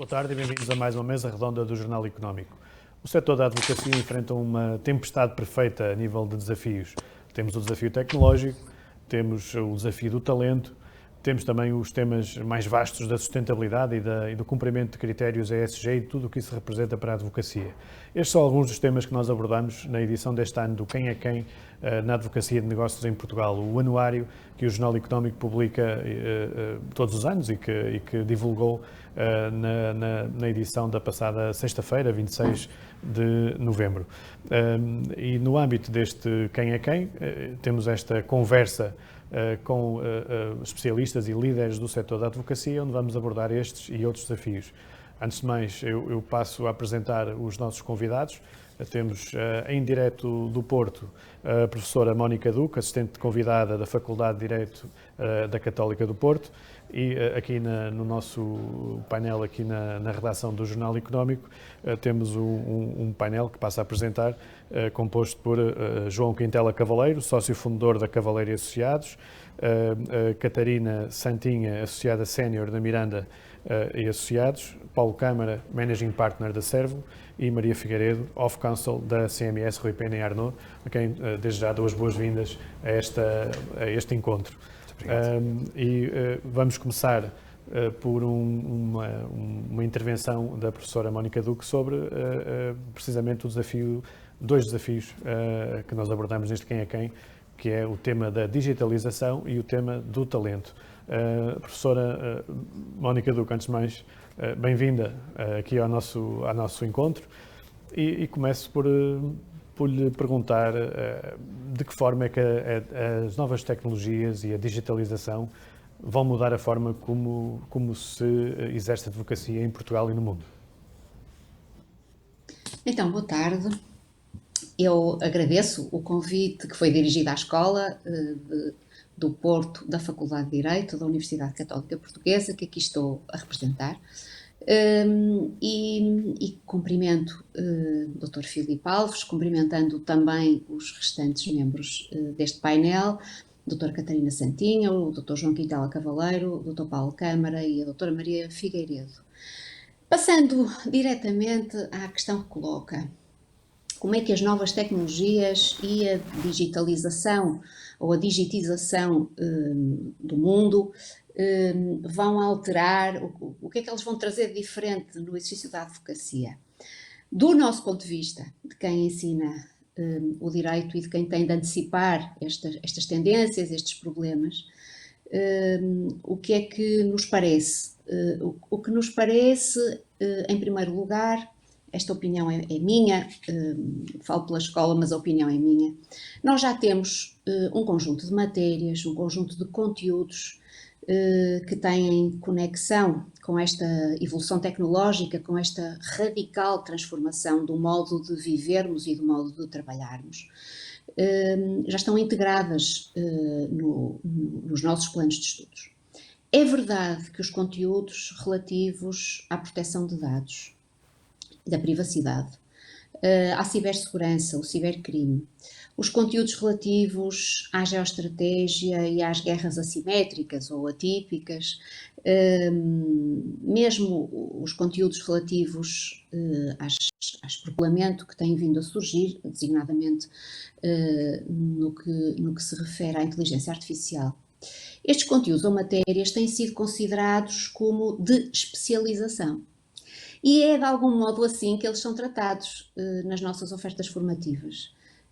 Boa tarde e bem-vindos a mais uma mesa redonda do Jornal Económico. O setor da advocacia enfrenta uma tempestade perfeita a nível de desafios. Temos o desafio tecnológico, temos o desafio do talento, temos também os temas mais vastos da sustentabilidade e do cumprimento de critérios ESG e tudo o que isso representa para a advocacia. Estes são alguns dos temas que nós abordamos na edição deste ano do Quem é Quem na Advocacia de Negócios em Portugal, o anuário que o Jornal Económico publica todos os anos e que divulgou na edição da passada sexta-feira, 26 de novembro. E no âmbito deste Quem é Quem, temos esta conversa com especialistas e líderes do setor da advocacia, onde vamos abordar estes e outros desafios. Antes de mais, eu passo a apresentar os nossos convidados. Temos em direto do Porto a professora Mónica Duque, assistente convidada da Faculdade de Direito da Católica do Porto, e aqui no nosso painel, aqui na redação do Jornal Económico, temos um painel que passa a apresentar, composto por João Quintela Cavaleiro, sócio fundador da Cavaleiro e Associados, Catarina Santinha, associada sénior da Miranda e Associados, Paulo Câmara, Managing Partner da Servo, e Maria Figueiredo, Off Counsel da CMS Rui Pena e Arnaud, a quem desde já dou as boas-vindas a este encontro. Vamos começar por uma intervenção da professora Mónica Duque sobre precisamente dois desafios que nós abordamos neste Quem é Quem, que é o tema da digitalização e o tema do talento. Professora Mónica Duque, antes de mais, bem-vinda aqui ao nosso encontro e começo por lhe perguntar de que forma é que as novas tecnologias e a digitalização vão mudar a forma como se exerce a advocacia em Portugal e no mundo. Então, boa tarde. Eu agradeço o convite que foi dirigido à Escola do Porto, da Faculdade de Direito da Universidade Católica Portuguesa, que aqui estou a representar. E cumprimento o Dr. Filipe Alves, cumprimentando também os restantes membros deste painel, a Dra. Catarina Santinha, o Dr. João Quintela Cavaleiro, o Dr. Paulo Câmara e a Dra. Maria Figueiredo. Passando diretamente à questão que coloca, como é que as novas tecnologias e a digitalização ou a digitização do mundo vão alterar, o que é que eles vão trazer de diferente no exercício da advocacia? Do nosso ponto de vista, de quem ensina o direito e de quem tem de antecipar estas tendências, estes problemas, o que é que nos parece? O que nos parece, em primeiro lugar, esta opinião é minha, falo pela escola, mas a opinião é minha. Nós já temos um conjunto de matérias, um conjunto de conteúdos que têm conexão com esta evolução tecnológica, com esta radical transformação do modo de vivermos e do modo de trabalharmos. Já estão integradas nos nossos planos de estudos. É verdade que os conteúdos relativos à proteção de dados, da privacidade, à cibersegurança, o cibercrime, os conteúdos relativos à geoestratégia e às guerras assimétricas ou atípicas, mesmo os conteúdos relativos ao espropolamento que têm vindo a surgir, designadamente no que se refere à inteligência artificial. Estes conteúdos ou matérias têm sido considerados como de especialização. E é de algum modo assim que eles são tratados nas nossas ofertas formativas.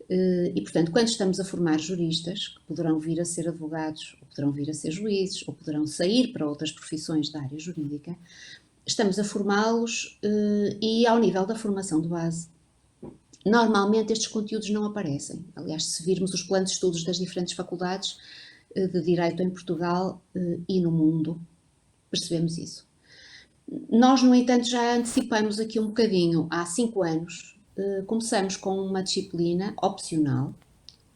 E, portanto, quando estamos a formar juristas, que poderão vir a ser advogados, ou poderão vir a ser juízes, ou poderão sair para outras profissões da área jurídica, estamos a formá-los e ao nível da formação de base. Normalmente estes conteúdos não aparecem. Aliás, se virmos os planos de estudos das diferentes faculdades de Direito em Portugal e no mundo, percebemos isso. Nós, no entanto, já antecipamos aqui um bocadinho. Há 5 anos, começamos com uma disciplina opcional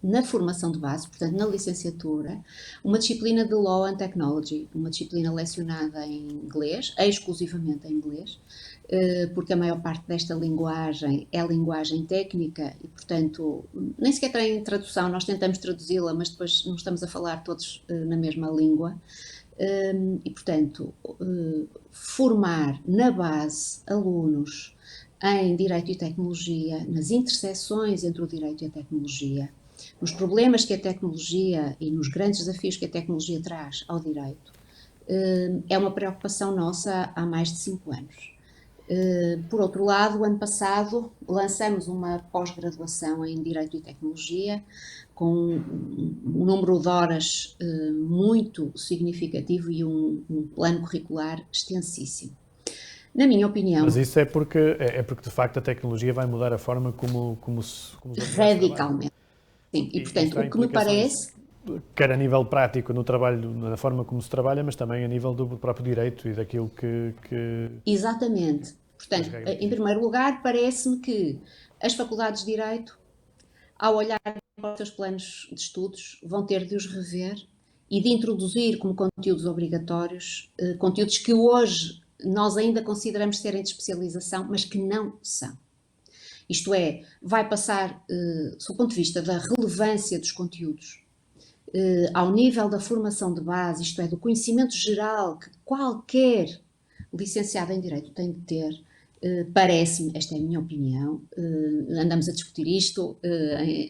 na formação de base, portanto, na licenciatura, uma disciplina de Law and Technology, uma disciplina lecionada em inglês, exclusivamente em inglês, porque a maior parte desta linguagem é linguagem técnica e, portanto, nem sequer tem tradução, nós tentamos traduzi-la, mas depois não estamos a falar todos na mesma língua. E, portanto, formar na base alunos em Direito e Tecnologia, nas interseções entre o Direito e a Tecnologia, nos problemas que a tecnologia e nos grandes desafios que a tecnologia traz ao Direito, é uma preocupação nossa há mais de 5 anos. Por outro lado, o ano passado lançamos uma pós-graduação em Direito e Tecnologia com um número de horas muito significativo e um plano curricular extensíssimo. Na minha opinião... Mas isso é porque de facto a tecnologia vai mudar a forma como os advogados radicalmente. Sim, e portanto, o que me parece... Quer a nível prático no trabalho, na forma como se trabalha, mas também a nível do próprio direito e daquilo que... Exatamente. Portanto, em primeiro lugar, parece-me que as faculdades de Direito, ao olhar para os seus planos de estudos, vão ter de os rever e de introduzir como conteúdos obrigatórios, conteúdos que hoje nós ainda consideramos serem de especialização, mas que não são. Isto é, vai passar, sob o ponto de vista da relevância dos conteúdos, ao nível da formação de base, isto é, do conhecimento geral que qualquer licenciado em Direito tem de ter, parece-me, esta é a minha opinião, andamos a discutir isto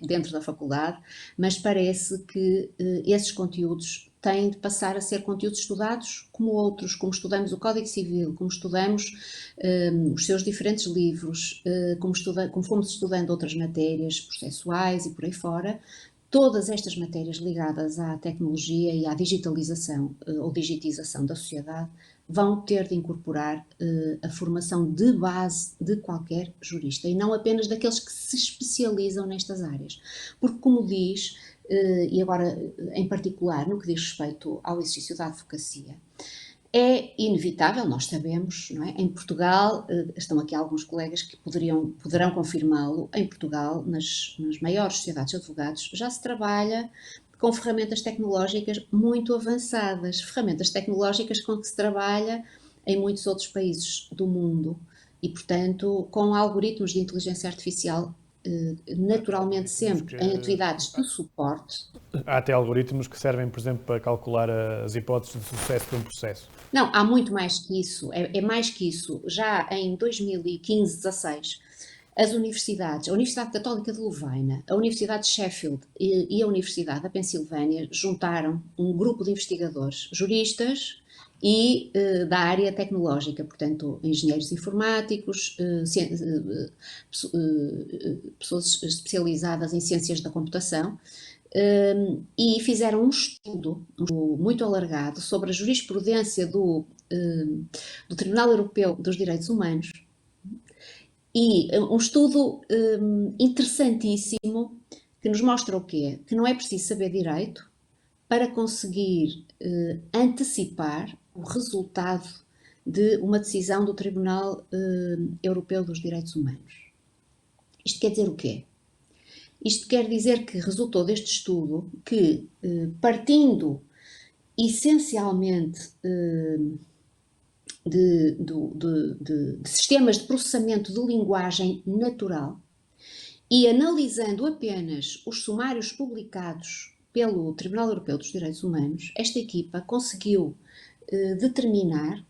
dentro da faculdade, mas parece que esses conteúdos têm de passar a ser conteúdos estudados como outros, como estudamos o Código Civil, como estudamos os seus diferentes livros, como fomos estudando outras matérias processuais e por aí fora. Todas estas matérias ligadas à tecnologia e à digitalização ou digitização da sociedade vão ter de incorporar a formação de base de qualquer jurista e não apenas daqueles que se especializam nestas áreas. Porque, como diz, e agora em particular no que diz respeito ao exercício da advocacia, é inevitável, nós sabemos, não é? Em Portugal, estão aqui alguns colegas que poderão confirmá-lo, em Portugal, nas maiores sociedades de advogados, já se trabalha com ferramentas tecnológicas muito avançadas, ferramentas tecnológicas com que se trabalha em muitos outros países do mundo e, portanto, com algoritmos de inteligência artificial naturalmente sempre em atividades de suporte. Há até algoritmos que servem, por exemplo, para calcular as hipóteses de sucesso de um processo. Não, há muito mais que isso, é mais que isso. Já em 2015-16, as universidades, a Universidade Católica de Lovaina, a Universidade de Sheffield e a Universidade da Pensilvânia juntaram um grupo de investigadores, juristas e da área tecnológica, portanto, engenheiros informáticos, pessoas especializadas em ciências da computação, e fizeram um estudo muito alargado sobre a jurisprudência do Tribunal Europeu dos Direitos Humanos, e um estudo interessantíssimo que nos mostra o quê? Que não é preciso saber direito para conseguir antecipar o resultado de uma decisão do Tribunal Europeu dos Direitos Humanos. Isto quer dizer o quê? Isto quer dizer que resultou deste estudo que, partindo essencialmente de sistemas de processamento de linguagem natural e analisando apenas os sumários publicados pelo Tribunal Europeu dos Direitos Humanos, esta equipa conseguiu determinar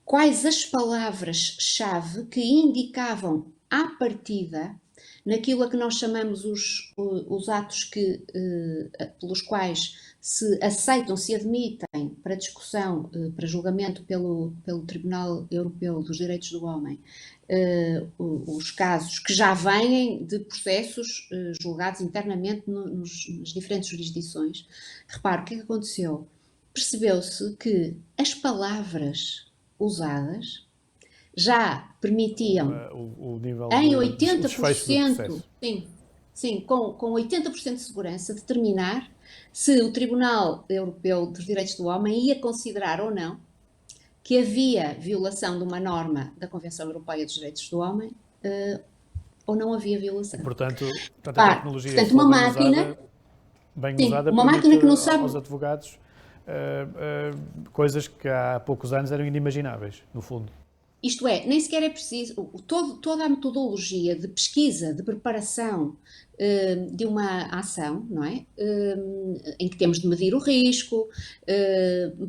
quais as palavras-chave que indicavam à partida naquilo a que nós chamamos os atos pelos quais se aceitam, se admitem para discussão, para julgamento pelo Tribunal Europeu dos Direitos do Homem, os casos que já vêm de processos julgados internamente nas diferentes jurisdições. Repare, o que é que aconteceu? Percebeu-se que as palavras usadas já permitiam o nível em de 80%, sim, com 80% de segurança, determinar se o Tribunal Europeu dos Direitos do Homem ia considerar ou não que havia violação de uma norma da Convenção Europeia dos Direitos do Homem ou não havia violação. Portanto, a tecnologia portanto, uma máquina, bem usada uma máquina que não sabe aos advogados coisas que há poucos anos eram inimagináveis, no fundo. Isto é, nem sequer é preciso, toda a metodologia de pesquisa, de preparação de uma ação, não é? Em que temos de medir o risco,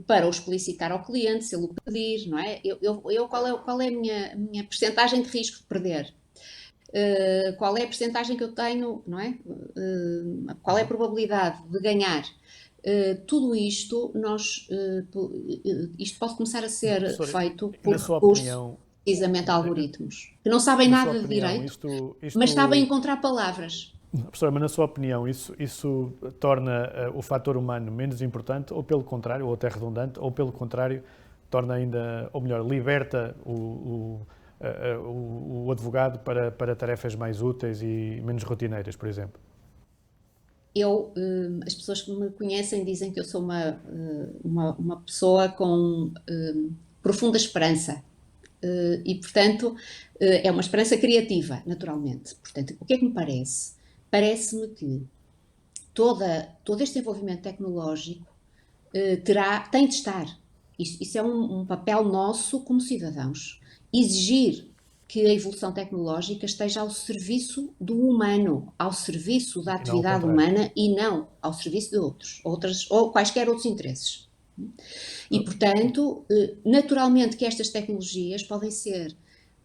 para o explicitar ao cliente, se ele o pedir, não é? Qual é a minha percentagem de risco de perder? Qual é a percentagem que eu tenho, não é? Qual é a probabilidade de ganhar? Tudo isto, isto pode começar a ser Professora, feito e na por sua recurso opinião, precisamente a algoritmos, que não sabem na sua nada de opinião, direito, mas sabem encontrar palavras. professora, mas na sua opinião, isso torna o fator humano menos importante, ou pelo contrário, ou até redundante, ou pelo contrário, torna ainda, ou melhor, liberta o advogado para tarefas mais úteis e menos rotineiras, por exemplo? As pessoas que me conhecem dizem que eu sou uma pessoa com profunda esperança. E, portanto, é uma esperança criativa, naturalmente. Portanto, o que é que me parece? Parece-me que todo este desenvolvimento tecnológico tem de estar. Isso é um papel nosso como cidadãos. Exigir que a evolução tecnológica esteja ao serviço do humano, ao serviço da E não ao atividade contrário. humana e não ao serviço de outros ou quaisquer outros interesses. E, portanto, naturalmente que estas tecnologias podem ser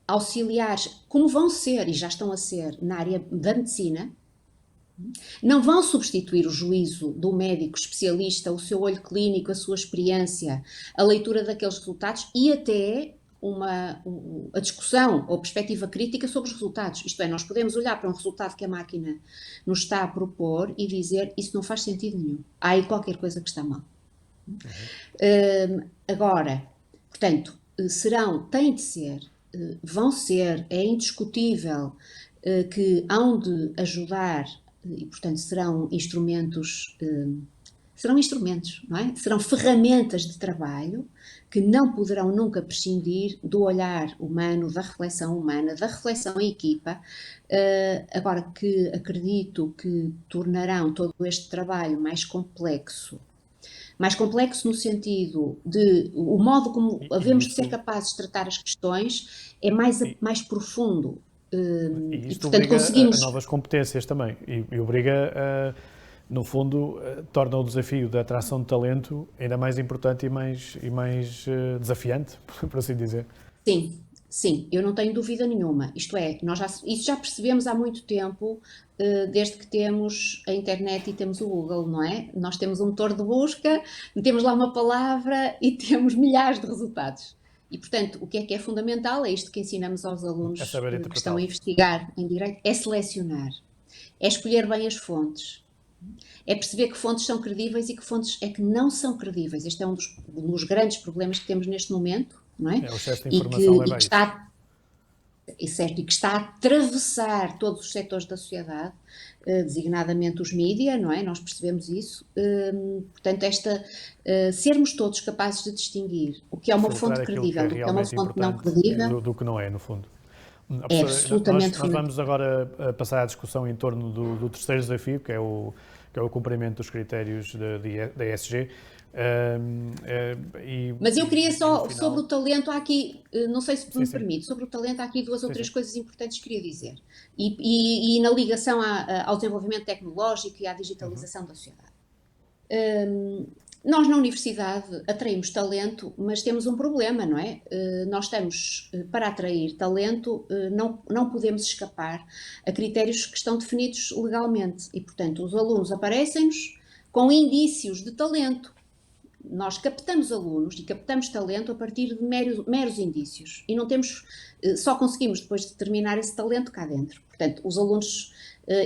auxiliares, como vão ser e já estão a ser na área da medicina, não vão substituir o juízo do médico especialista, o seu olho clínico, a sua experiência, a leitura daqueles resultados e até a discussão ou perspectiva crítica sobre os resultados. Isto é, nós podemos olhar para um resultado que a máquina nos está a propor e dizer isso não faz sentido nenhum. Há aí qualquer coisa que está mal. Agora, portanto, têm de ser, vão ser, é indiscutível que hão de ajudar e, portanto, serão instrumentos, não é? Serão ferramentas de trabalho que não poderão nunca prescindir do olhar humano, da reflexão humana, da reflexão em equipa, agora que acredito que tornarão todo este trabalho mais complexo no sentido de o modo como havemos de ser capazes de tratar as questões é mais profundo. E E, isto portanto, obriga a conseguimos. novas competências também e obriga, no fundo, torna o desafio da atração de talento ainda mais importante e mais desafiante, por assim dizer. Sim, sim, eu não tenho dúvida nenhuma. Isto é, isso já percebemos há muito tempo, desde que temos a internet e temos o Google, não é? Nós temos um motor de busca, metemos lá uma palavra e temos milhares de resultados. E, portanto, o que é fundamental, é isto que ensinamos aos É alunos saber que estão a interpretá-los. investigar em direito, é selecionar, é escolher bem as fontes, é perceber que fontes são credíveis e que fontes é que não são credíveis. Este é um dos grandes problemas que temos neste momento, não é? É, o excesso de E informação que leva a isso. certo, e que está a atravessar todos os setores da sociedade, designadamente os mídia, não é? Nós percebemos isso. Portanto, sermos todos capazes de distinguir o que é uma Filtrar fonte aquilo que é credível do que é uma realmente fonte não importante credível do que não é, no fundo. é Professora, absolutamente nós fundamental. vamos agora passar à discussão em torno do terceiro desafio, que é o cumprimento dos critérios da ESG. Mas eu queria No só, sobre final... o talento, há aqui, não sei se Sim, me sim. permite, sobre o talento há aqui duas ou Sim, três sim. coisas importantes que queria dizer. E na ligação ao desenvolvimento tecnológico e à digitalização da sociedade. Nós na universidade atraímos talento, mas temos um problema, não é? Nós estamos, para atrair talento, não podemos escapar a critérios que estão definidos legalmente e, portanto, os alunos aparecem-nos com indícios de talento. Nós captamos alunos e captamos talento a partir de meros indícios e não temos, só conseguimos depois determinar esse talento cá dentro. Portanto, os alunos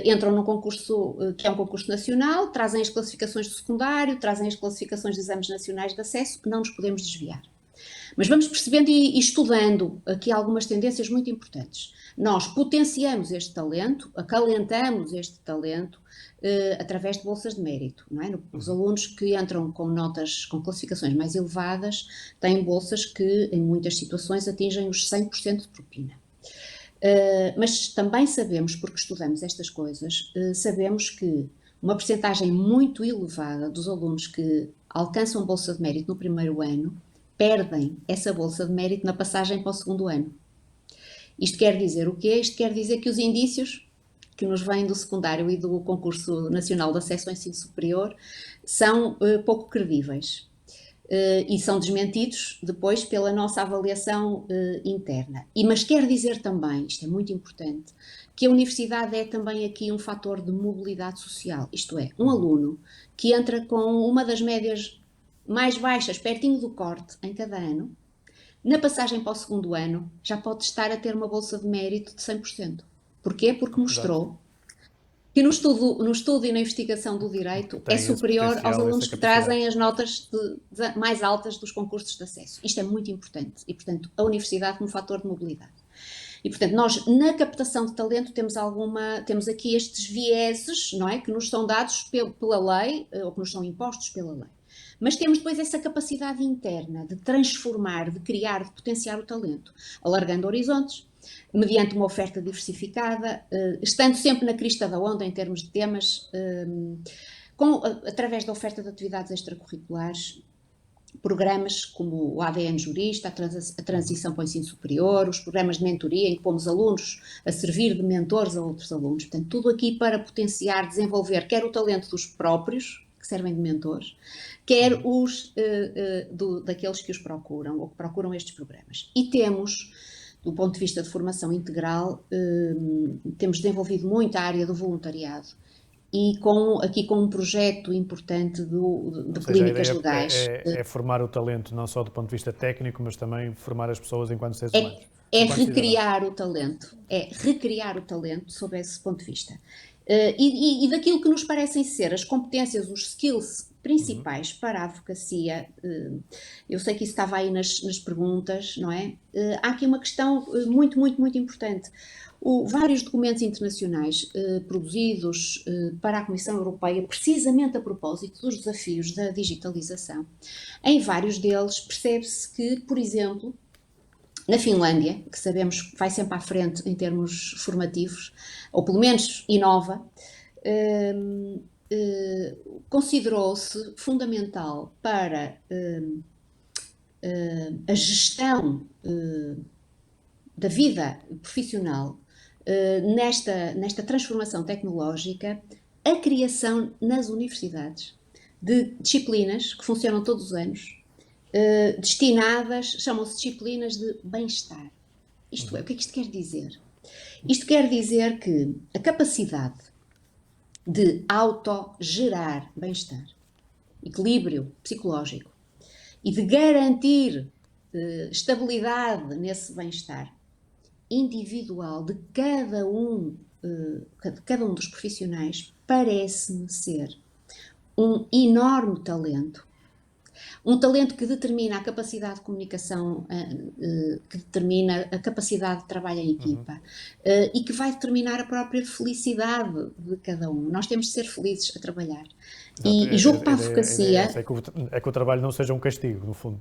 entram num concurso que é um concurso nacional, trazem as classificações do secundário, trazem as classificações de exames nacionais de acesso, que não nos podemos desviar. Mas vamos percebendo e estudando aqui algumas tendências muito importantes. Nós potenciamos este talento, acalentamos este talento através de bolsas de mérito, não é? Os alunos que entram com notas, com classificações mais elevadas, têm bolsas que, em muitas situações, atingem os 100% de propina. Mas também sabemos, porque estudamos estas coisas, sabemos que uma percentagem muito elevada dos alunos que alcançam bolsa de mérito no primeiro ano perdem essa bolsa de mérito na passagem para o segundo ano. Isto quer dizer o quê? Isto quer dizer que os indícios que nos vêm do secundário e do Concurso Nacional de Acesso ao Ensino Superior são pouco credíveis. E são desmentidos depois pela nossa avaliação interna. Mas quer dizer também, isto é muito importante, que a universidade é também aqui um fator de mobilidade social, isto é, um aluno que entra com uma das médias mais baixas, pertinho do corte, em cada ano, na passagem para o segundo ano, já pode estar a ter uma bolsa de mérito de 100%. Porquê? Porque mostrou que no estudo e na investigação do direito é superior aos alunos que trazem as notas mais altas dos concursos de acesso. Isto é muito importante e, portanto, a universidade como fator de mobilidade. E, portanto, nós na captação de talento temos aqui estes vieses, não é, que nos são dados pela lei, ou que nos são impostos pela lei. Mas temos depois essa capacidade interna de transformar, de criar, de potenciar o talento, alargando horizontes, mediante uma oferta diversificada, estando sempre na crista da onda em termos de temas, através da oferta de atividades extracurriculares, programas como o ADN Jurista, a transição para o ensino superior, os programas de mentoria em que pomos alunos a servir de mentores a outros alunos. Portanto, tudo aqui para potenciar, desenvolver quer o talento dos próprios, que servem de mentores, quer os daqueles que os procuram ou que procuram estes programas. E temos, do ponto de vista de formação integral, temos desenvolvido muito a área do voluntariado e aqui com um projeto importante de clínicas legais. É formar o talento não só do ponto de vista técnico, mas também formar as pessoas enquanto seres humanos. É recriar o talento sob esse ponto de vista. E daquilo que nos parecem ser as competências, os skills principais para a advocacia, eu sei que isso estava aí nas perguntas, não é? Há aqui uma questão muito, muito, muito importante. Vários documentos internacionais produzidos para a Comissão Europeia, precisamente a propósito dos desafios da digitalização, em vários deles percebe-se que, por exemplo, na Finlândia, que sabemos que vai sempre à frente em termos formativos, ou pelo menos inova, considerou-se fundamental para a gestão da vida profissional nesta transformação tecnológica, a criação nas universidades de disciplinas que funcionam todos os anos, destinadas, chamam-se disciplinas de bem-estar. Isto é, o que é que isto quer dizer? Isto quer dizer que a capacidade de autogerar bem-estar, equilíbrio psicológico e de garantir estabilidade nesse bem-estar individual de cada um dos profissionais parece-me ser um enorme talento. Um talento que determina a capacidade de comunicação, que determina a capacidade de trabalho em equipa e que vai determinar a própria felicidade de cada um. Nós temos de ser felizes a trabalhar. E julgo para a advocacia... É que o trabalho não seja um castigo, no fundo.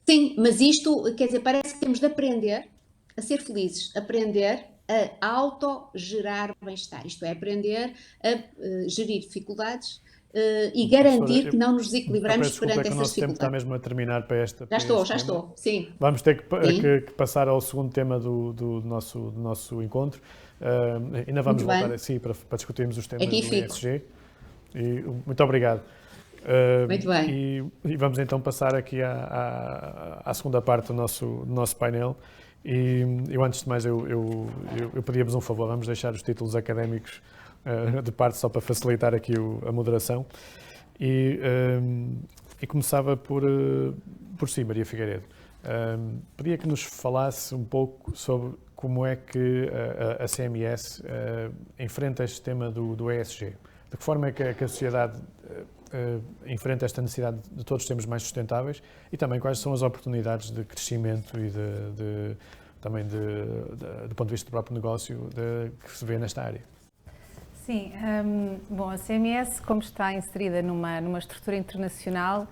Sim, mas isto, quer dizer, parece que temos de aprender a ser felizes, aprender a autogerar bem-estar. Isto é, aprender a gerir dificuldades e garantir que não nos desequilibramos perante essas dificuldades. O nosso tempo está mesmo a terminar para esta. Já estou, sim. Vamos ter que passar ao segundo tema do nosso encontro. Ainda vamos voltar assim para discutirmos os temas do ESG. Muito obrigado. Muito bem. E vamos então passar aqui à segunda parte do nosso painel. E eu, antes de mais, eu pedia-vos um favor, vamos deixar os títulos académicos de parte só para facilitar aqui a moderação. E começava por si, Maria Figueiredo. Pedia que nos falasse um pouco sobre como é que a CMS enfrenta este tema do ESG. De que forma é que a sociedade enfrenta esta necessidade de todos sermos mais sustentáveis e também quais são as oportunidades de crescimento e também do ponto de vista do próprio negócio que se vê nesta área. Sim, bom, a CMS, como está inserida numa estrutura internacional,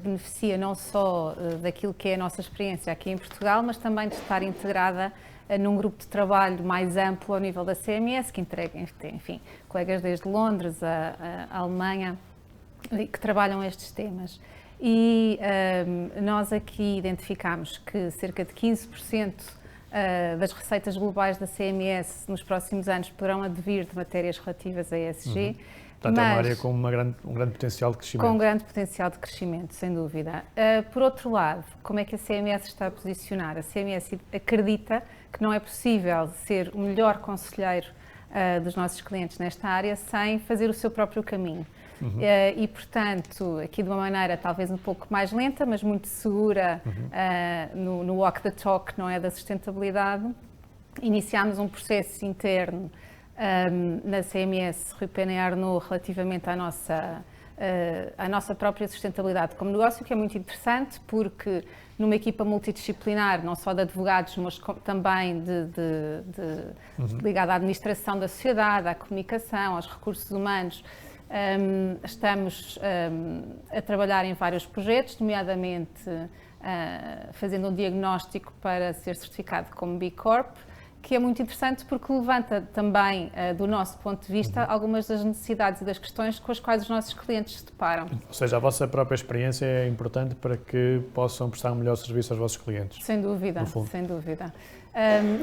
beneficia não só daquilo que é a nossa experiência aqui em Portugal, mas também de estar integrada num grupo de trabalho mais amplo ao nível da CMS, que entrega, enfim, colegas desde Londres, a Alemanha, que trabalham estes temas. E nós aqui identificamos que cerca de 15% das receitas globais da CMS nos próximos anos poderão advir de matérias relativas a ESG. Portanto, é uma área com um grande potencial de crescimento. Com um grande potencial de crescimento, sem dúvida. Por outro lado, como é que a CMS está a posicionar? A CMS acredita que não é possível ser o melhor conselheiro dos nossos clientes nesta área sem fazer o seu próprio caminho. E, portanto, aqui de uma maneira talvez um pouco mais lenta, mas muito segura, no walk the talk, não é, da sustentabilidade, iniciámos um processo interno na CMS Rui Pena e Arnaud relativamente à nossa própria sustentabilidade como negócio, que é muito interessante porque numa equipa multidisciplinar, não só de advogados, mas também ligada à administração da sociedade, à comunicação, aos recursos humanos, estamos a trabalhar em vários projetos, nomeadamente fazendo um diagnóstico para ser certificado como B Corp, que é muito interessante porque levanta também, do nosso ponto de vista, algumas das necessidades e das questões com as quais os nossos clientes se deparam. Ou seja, a vossa própria experiência é importante para que possam prestar um melhor serviço aos vossos clientes. Sem dúvida, sem dúvida.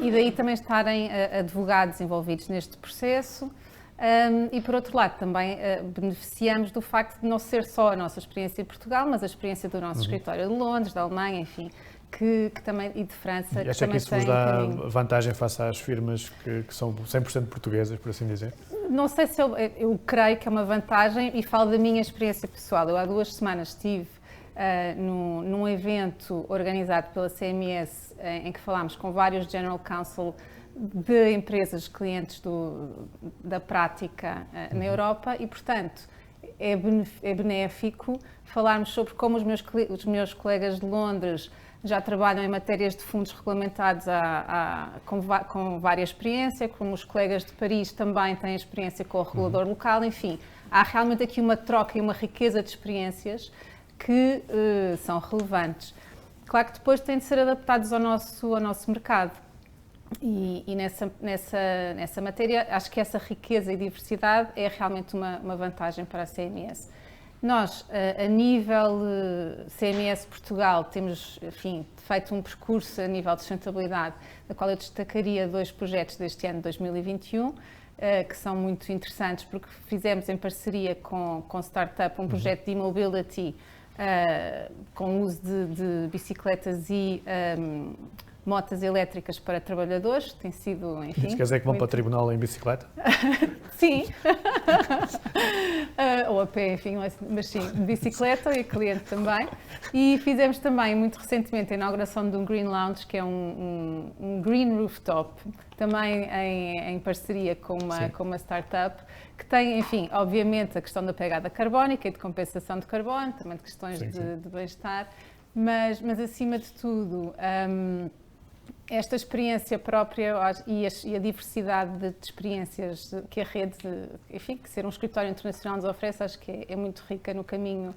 E daí também estarem advogados envolvidos neste processo. E por outro lado também beneficiamos do facto de não ser só a nossa experiência em Portugal, mas a experiência do nosso escritório de Londres, da Alemanha, enfim, que também, e de França. E acha que isso vos dá vantagem face às firmas que são 100% portuguesas, por assim dizer? Não sei se eu creio que é uma vantagem e falo da minha experiência pessoal. Eu há 2 semanas estive num evento organizado pela CMS em que falámos com vários General Counsel de empresas clientes da prática na Europa e, portanto, é benéfico falarmos sobre como os meus colegas de Londres já trabalham em matérias de fundos regulamentados com várias experiências, como os colegas de Paris também têm experiência com o regulador local, enfim, há realmente aqui uma troca e uma riqueza de experiências que são relevantes. Claro que depois têm de ser adaptados ao nosso mercado. E nessa matéria, acho que essa riqueza e diversidade é realmente uma vantagem para a CMS. Nós, a nível CMS Portugal, temos, enfim, feito um percurso a nível de sustentabilidade, da qual eu destacaria 2 projetos deste ano de 2021, que são muito interessantes, porque fizemos em parceria com startup um projeto de e-mobility com uso de bicicletas e motas elétricas para trabalhadores, tem sido, enfim... Isso quer dizer que vão para o tribunal em bicicleta? Sim, ou a pé, enfim, mas sim, de bicicleta e cliente também. E fizemos também, muito recentemente, a inauguração de um Green Lounge, que é um Green Rooftop, também em parceria com uma startup, que tem, enfim, obviamente a questão da pegada carbónica e de compensação de carbono, também de questões de bem-estar, mas acima de tudo... esta experiência própria e a diversidade de experiências que a rede, enfim, que ser um escritório internacional nos oferece, acho que é muito rica no caminho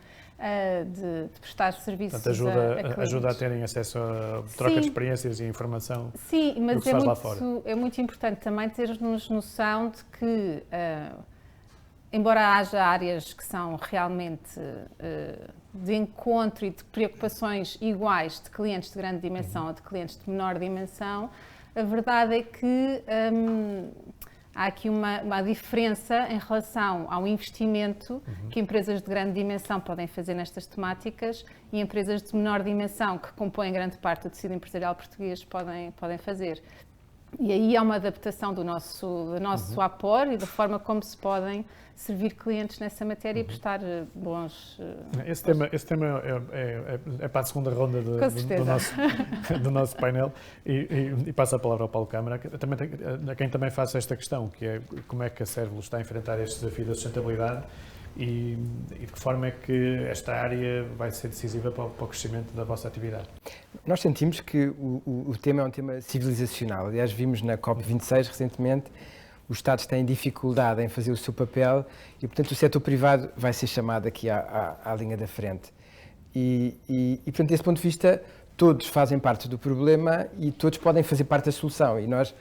de prestar serviços. Portanto, ajuda a terem acesso a troca de experiências e informação. Sim, mas do que se faz lá fora. É muito importante também termos noção de que, embora haja áreas que são realmente de encontro e de preocupações iguais de clientes de grande dimensão ou de clientes de menor dimensão, a verdade é que há aqui uma diferença em relação ao investimento que empresas de grande dimensão podem fazer nestas temáticas e empresas de menor dimensão, que compõem grande parte do tecido empresarial português, podem fazer. E aí há uma adaptação do nosso apoio e da forma como se podem servir clientes nessa matéria e prestar bons... Esse tema é para a segunda ronda do nosso painel e passo a palavra ao Paulo Câmara, a quem também faça esta questão, que é como é que a Servolos está a enfrentar este desafio da sustentabilidade e de que forma é que esta área vai ser decisiva para o crescimento da vossa atividade. Nós sentimos que o tema é um tema civilizacional. Aliás, vimos na COP26 recentemente, os Estados têm dificuldade em fazer o seu papel e, portanto, o setor privado vai ser chamado aqui à linha da frente. Portanto, desse ponto de vista, todos fazem parte do problema e todos podem fazer parte da solução. E nós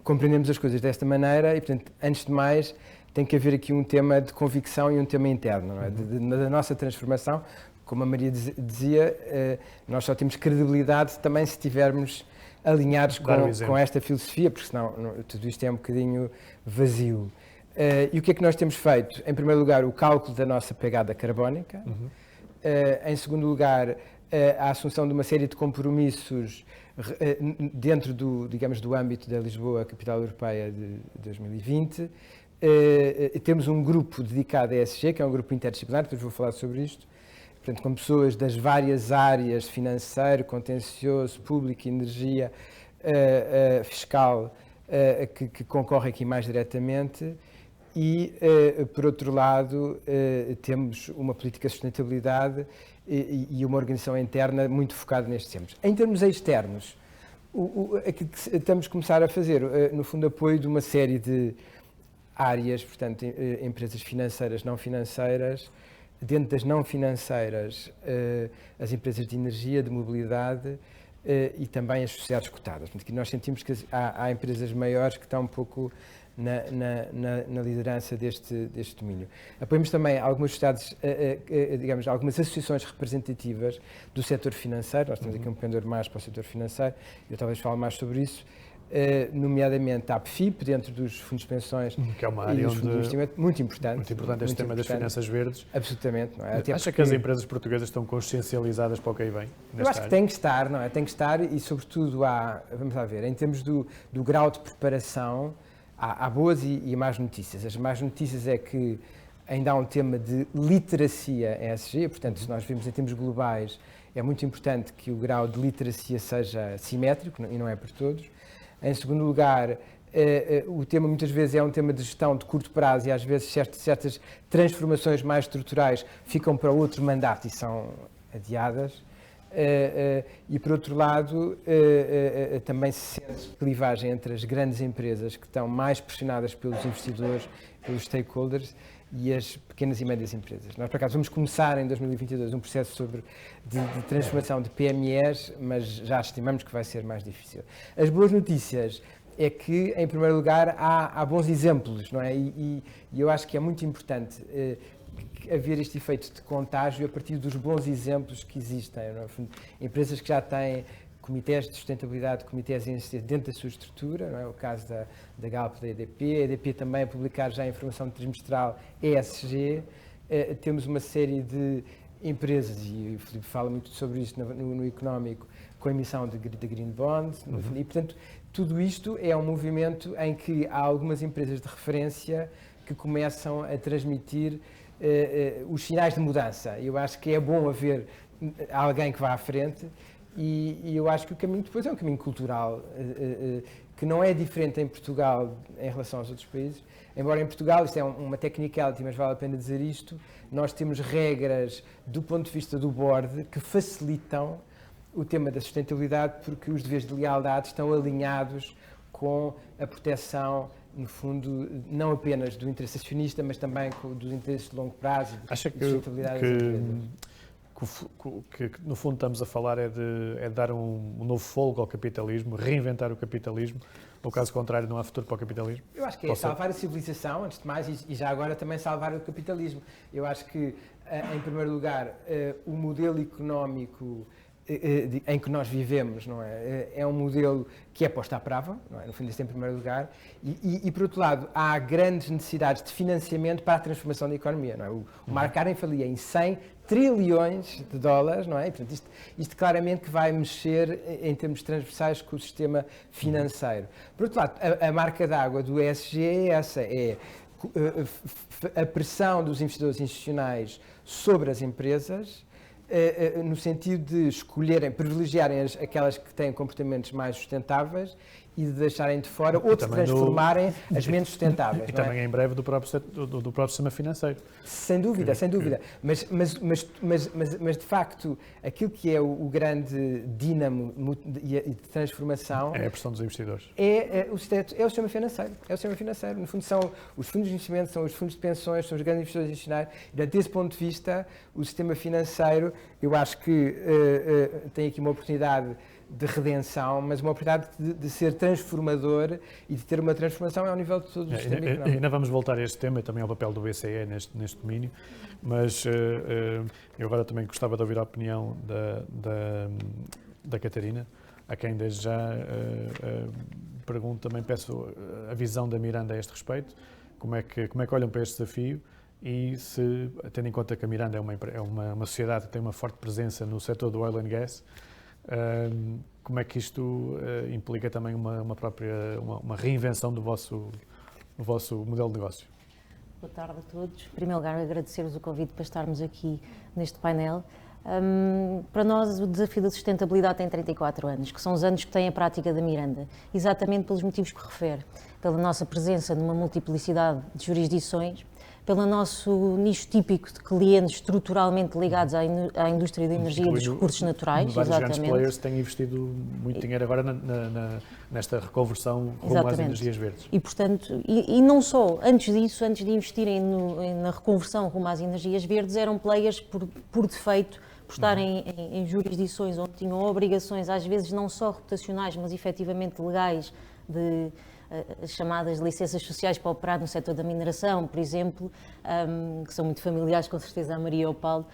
compreendemos as coisas desta maneira e, portanto, antes de mais, tem que haver aqui um tema de convicção e um tema interno, não é? Da nossa transformação. Como a Maria dizia, nós só temos credibilidade também se tivermos alinhados Dar o exemplo. com esta filosofia, porque senão tudo isto é um bocadinho vazio. E o que é que nós temos feito? Em primeiro lugar, o cálculo da nossa pegada carbónica. Em segundo lugar, a assunção de uma série de compromissos dentro do âmbito da Lisboa, Capital Europeia de 2020. Temos um grupo dedicado a ESG, que é um grupo interdisciplinar, depois vou falar sobre isto, portanto, com pessoas das várias áreas, financeiro, contencioso, público, energia, fiscal, que concorrem aqui mais diretamente. E, por outro lado, temos uma política de sustentabilidade e uma organização interna muito focada nestes temas. Em termos externos, aquilo que estamos a começar a fazer, no fundo, apoio de uma série de áreas, portanto, empresas financeiras, não financeiras, dentro das não financeiras, as empresas de energia, de mobilidade e também as sociedades cotadas. Portanto, que nós sentimos que há empresas maiores que estão um pouco na liderança deste domínio. Apoiamos também algumas sociedades, digamos, algumas associações representativas do setor financeiro. Nós temos aqui um pendor mais para o setor financeiro, eu talvez fale mais sobre isso, nomeadamente a APFIP, dentro dos fundos de pensões que é uma área de investimento, muito importante. Muito importante este tema das finanças verdes. Absolutamente. Não é? Até Acha que as empresas portuguesas estão consciencializadas para o que aí vem? Eu acho que tem que estar, não é? Tem que estar e, sobretudo, vamos lá ver, em termos do grau de preparação, há boas e más notícias. As más notícias é que ainda há um tema de literacia ESG, portanto, se nós vimos em termos globais, é muito importante que o grau de literacia seja simétrico e não é para todos. Em segundo lugar, o tema muitas vezes é um tema de gestão de curto prazo e às vezes certas transformações mais estruturais ficam para outro mandato e são adiadas. E por outro lado, também se sente clivagem entre as grandes empresas que estão mais pressionadas pelos investidores, pelos stakeholders e as pequenas e médias empresas. Nós, por acaso, vamos começar em 2022 um processo de transformação de PMEs, mas já estimamos que vai ser mais difícil. As boas notícias é que, em primeiro lugar, há bons exemplos, não é? E eu acho que é muito importante haver este efeito de contágio a partir dos bons exemplos que existem. Não é? Empresas que já têm comitês de sustentabilidade, comitês dentro da sua estrutura, não é? O caso da Galp, da EDP. A EDP também a publicar já a informação trimestral ESG. Temos uma série de empresas, e o Filipe fala muito sobre isso no económico, com a emissão de Green Bonds. E, portanto, tudo isto é um movimento em que há algumas empresas de referência que começam a transmitir os sinais de mudança. Eu acho que é bom haver alguém que vá à frente e eu acho que o caminho depois é um caminho cultural que não é diferente em Portugal em relação aos outros países. Embora em Portugal, isto é uma technicality, mas vale a pena dizer isto, nós temos regras do ponto de vista do board que facilitam o tema da sustentabilidade porque os deveres de lealdade estão alinhados com a proteção, no fundo, não apenas do interesse acionista, mas também dos interesses de longo prazo. Acha de sustentabilidade das empresas. Que no fundo estamos a falar é de dar um novo fôlego ao capitalismo, reinventar o capitalismo, no caso contrário não há futuro para o capitalismo? Eu acho que é salvar a civilização, antes de mais, e já agora também salvar o capitalismo. Eu acho que, em primeiro lugar, o modelo económico em que nós vivemos, não é? É um modelo que é posto à prova, não é? No fundo, isso em primeiro lugar, e por outro lado, há grandes necessidades de financiamento para a transformação da economia, não é? O Mark Carney falia em 100 trilhões de dólares, não é? E, portanto, isto claramente que vai mexer em termos transversais com o sistema financeiro. Por outro lado, a marca d'água do ESG é essa, é a pressão dos investidores institucionais sobre as empresas, no sentido de escolherem, privilegiarem aquelas que têm comportamentos mais sustentáveis e de deixarem de fora ou de transformarem as menos sustentáveis. E também em breve do próprio sistema financeiro. Sem dúvida, sem dúvida. Mas de facto, aquilo que é o grande dínamo de transformação... É a pressão dos investidores. É o sistema financeiro. É o sistema financeiro. No fundo, são os fundos de investimento, são os fundos de pensões, são os grandes investidores institucionais. E, desse ponto de vista, o sistema financeiro, eu acho que tem aqui uma oportunidade de redenção, mas uma oportunidade de ser transformador e de ter uma transformação ao nível de todo o sistema económico. Ainda vamos voltar a este tema e também ao papel do BCE neste domínio, mas eu agora também gostava de ouvir a opinião da Catarina a quem desde já pergunto, também peço a visão da Miranda a este respeito, como é que olham para este desafio e se, tendo em conta que a Miranda é uma sociedade que tem uma forte presença no setor do oil and gas, como é que isto implica também uma reinvenção do vosso modelo de negócio? Boa tarde a todos. Em primeiro lugar, agradecer-vos o convite para estarmos aqui neste painel. Para nós, o desafio da sustentabilidade tem 34 anos, que são os anos que tem a prática da Miranda, exatamente pelos motivos que refere, pela nossa presença numa multiplicidade de jurisdições, pelo nosso nicho típico de clientes estruturalmente ligados à indústria da energia e dos recursos naturais. Vários grandes players têm investido muito dinheiro agora nesta reconversão rumo às energias verdes. E, portanto, e não só, antes disso, antes de investirem na reconversão rumo às energias verdes, eram players por defeito, por estarem em jurisdições onde tinham obrigações, às vezes não só reputacionais, mas efetivamente legais, de as chamadas licenças sociais para operar no setor da mineração, por exemplo, que são muito familiares com certeza à Maria e ao Paulo.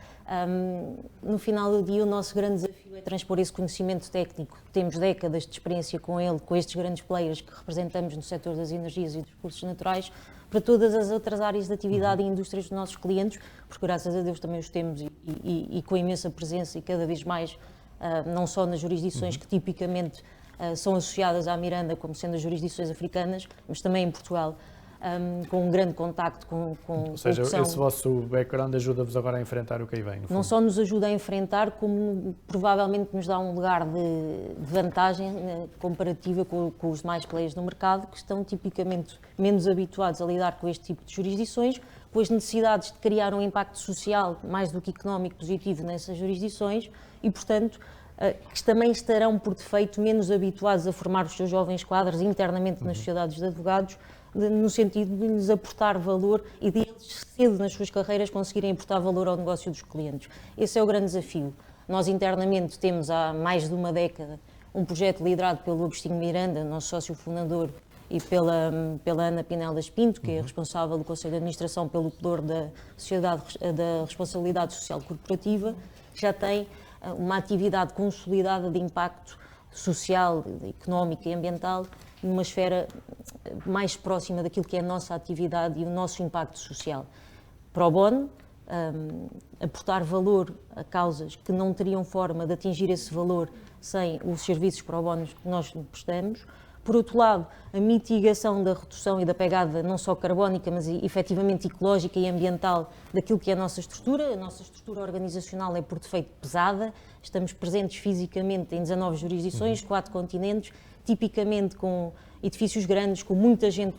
No final do dia, o nosso grande desafio é transpor esse conhecimento técnico. Temos décadas de experiência com ele, com estes grandes players que representamos no setor das energias e dos recursos naturais, para todas as outras áreas de atividade e indústrias dos nossos clientes, porque graças a Deus também os temos e com imensa presença e cada vez mais, não só nas jurisdições que tipicamente são associadas à Miranda como sendo as jurisdições africanas, mas também em Portugal, com um grande contacto com Ou seja, esse vosso background ajuda-vos agora a enfrentar o que aí vem, no fundo. Não só nos ajuda a enfrentar, como provavelmente nos dá um lugar de vantagem comparativa com os demais players no mercado, que estão tipicamente menos habituados a lidar com este tipo de jurisdições, com as necessidades de criar um impacto social mais do que económico positivo nessas jurisdições e, portanto, que também estarão, por defeito, menos habituados a formar os seus jovens quadros internamente nas sociedades de advogados, no sentido de lhes aportar valor e de eles, cedo nas suas carreiras, conseguirem aportar valor ao negócio dos clientes. Esse é o grande desafio. Nós, internamente, temos há mais de uma década um projeto liderado pelo Agostinho Miranda, nosso sócio fundador, e pela Ana Pinelas Pinto, que é responsável do Conselho de Administração pelo Plur da Sociedade da Responsabilidade Social Corporativa, que já tem uma atividade consolidada de impacto social, económico e ambiental numa esfera mais próxima daquilo que é a nossa atividade e o nosso impacto social. Pro bono, aportar valor a causas que não teriam forma de atingir esse valor sem os serviços pro bono que nós prestamos. Por outro lado, a mitigação da redução e da pegada não só carbónica, mas efetivamente ecológica e ambiental daquilo que é a nossa estrutura. A nossa estrutura organizacional é por defeito pesada, estamos presentes fisicamente em 19 jurisdições, 4 continentes, tipicamente com edifícios grandes, com muita gente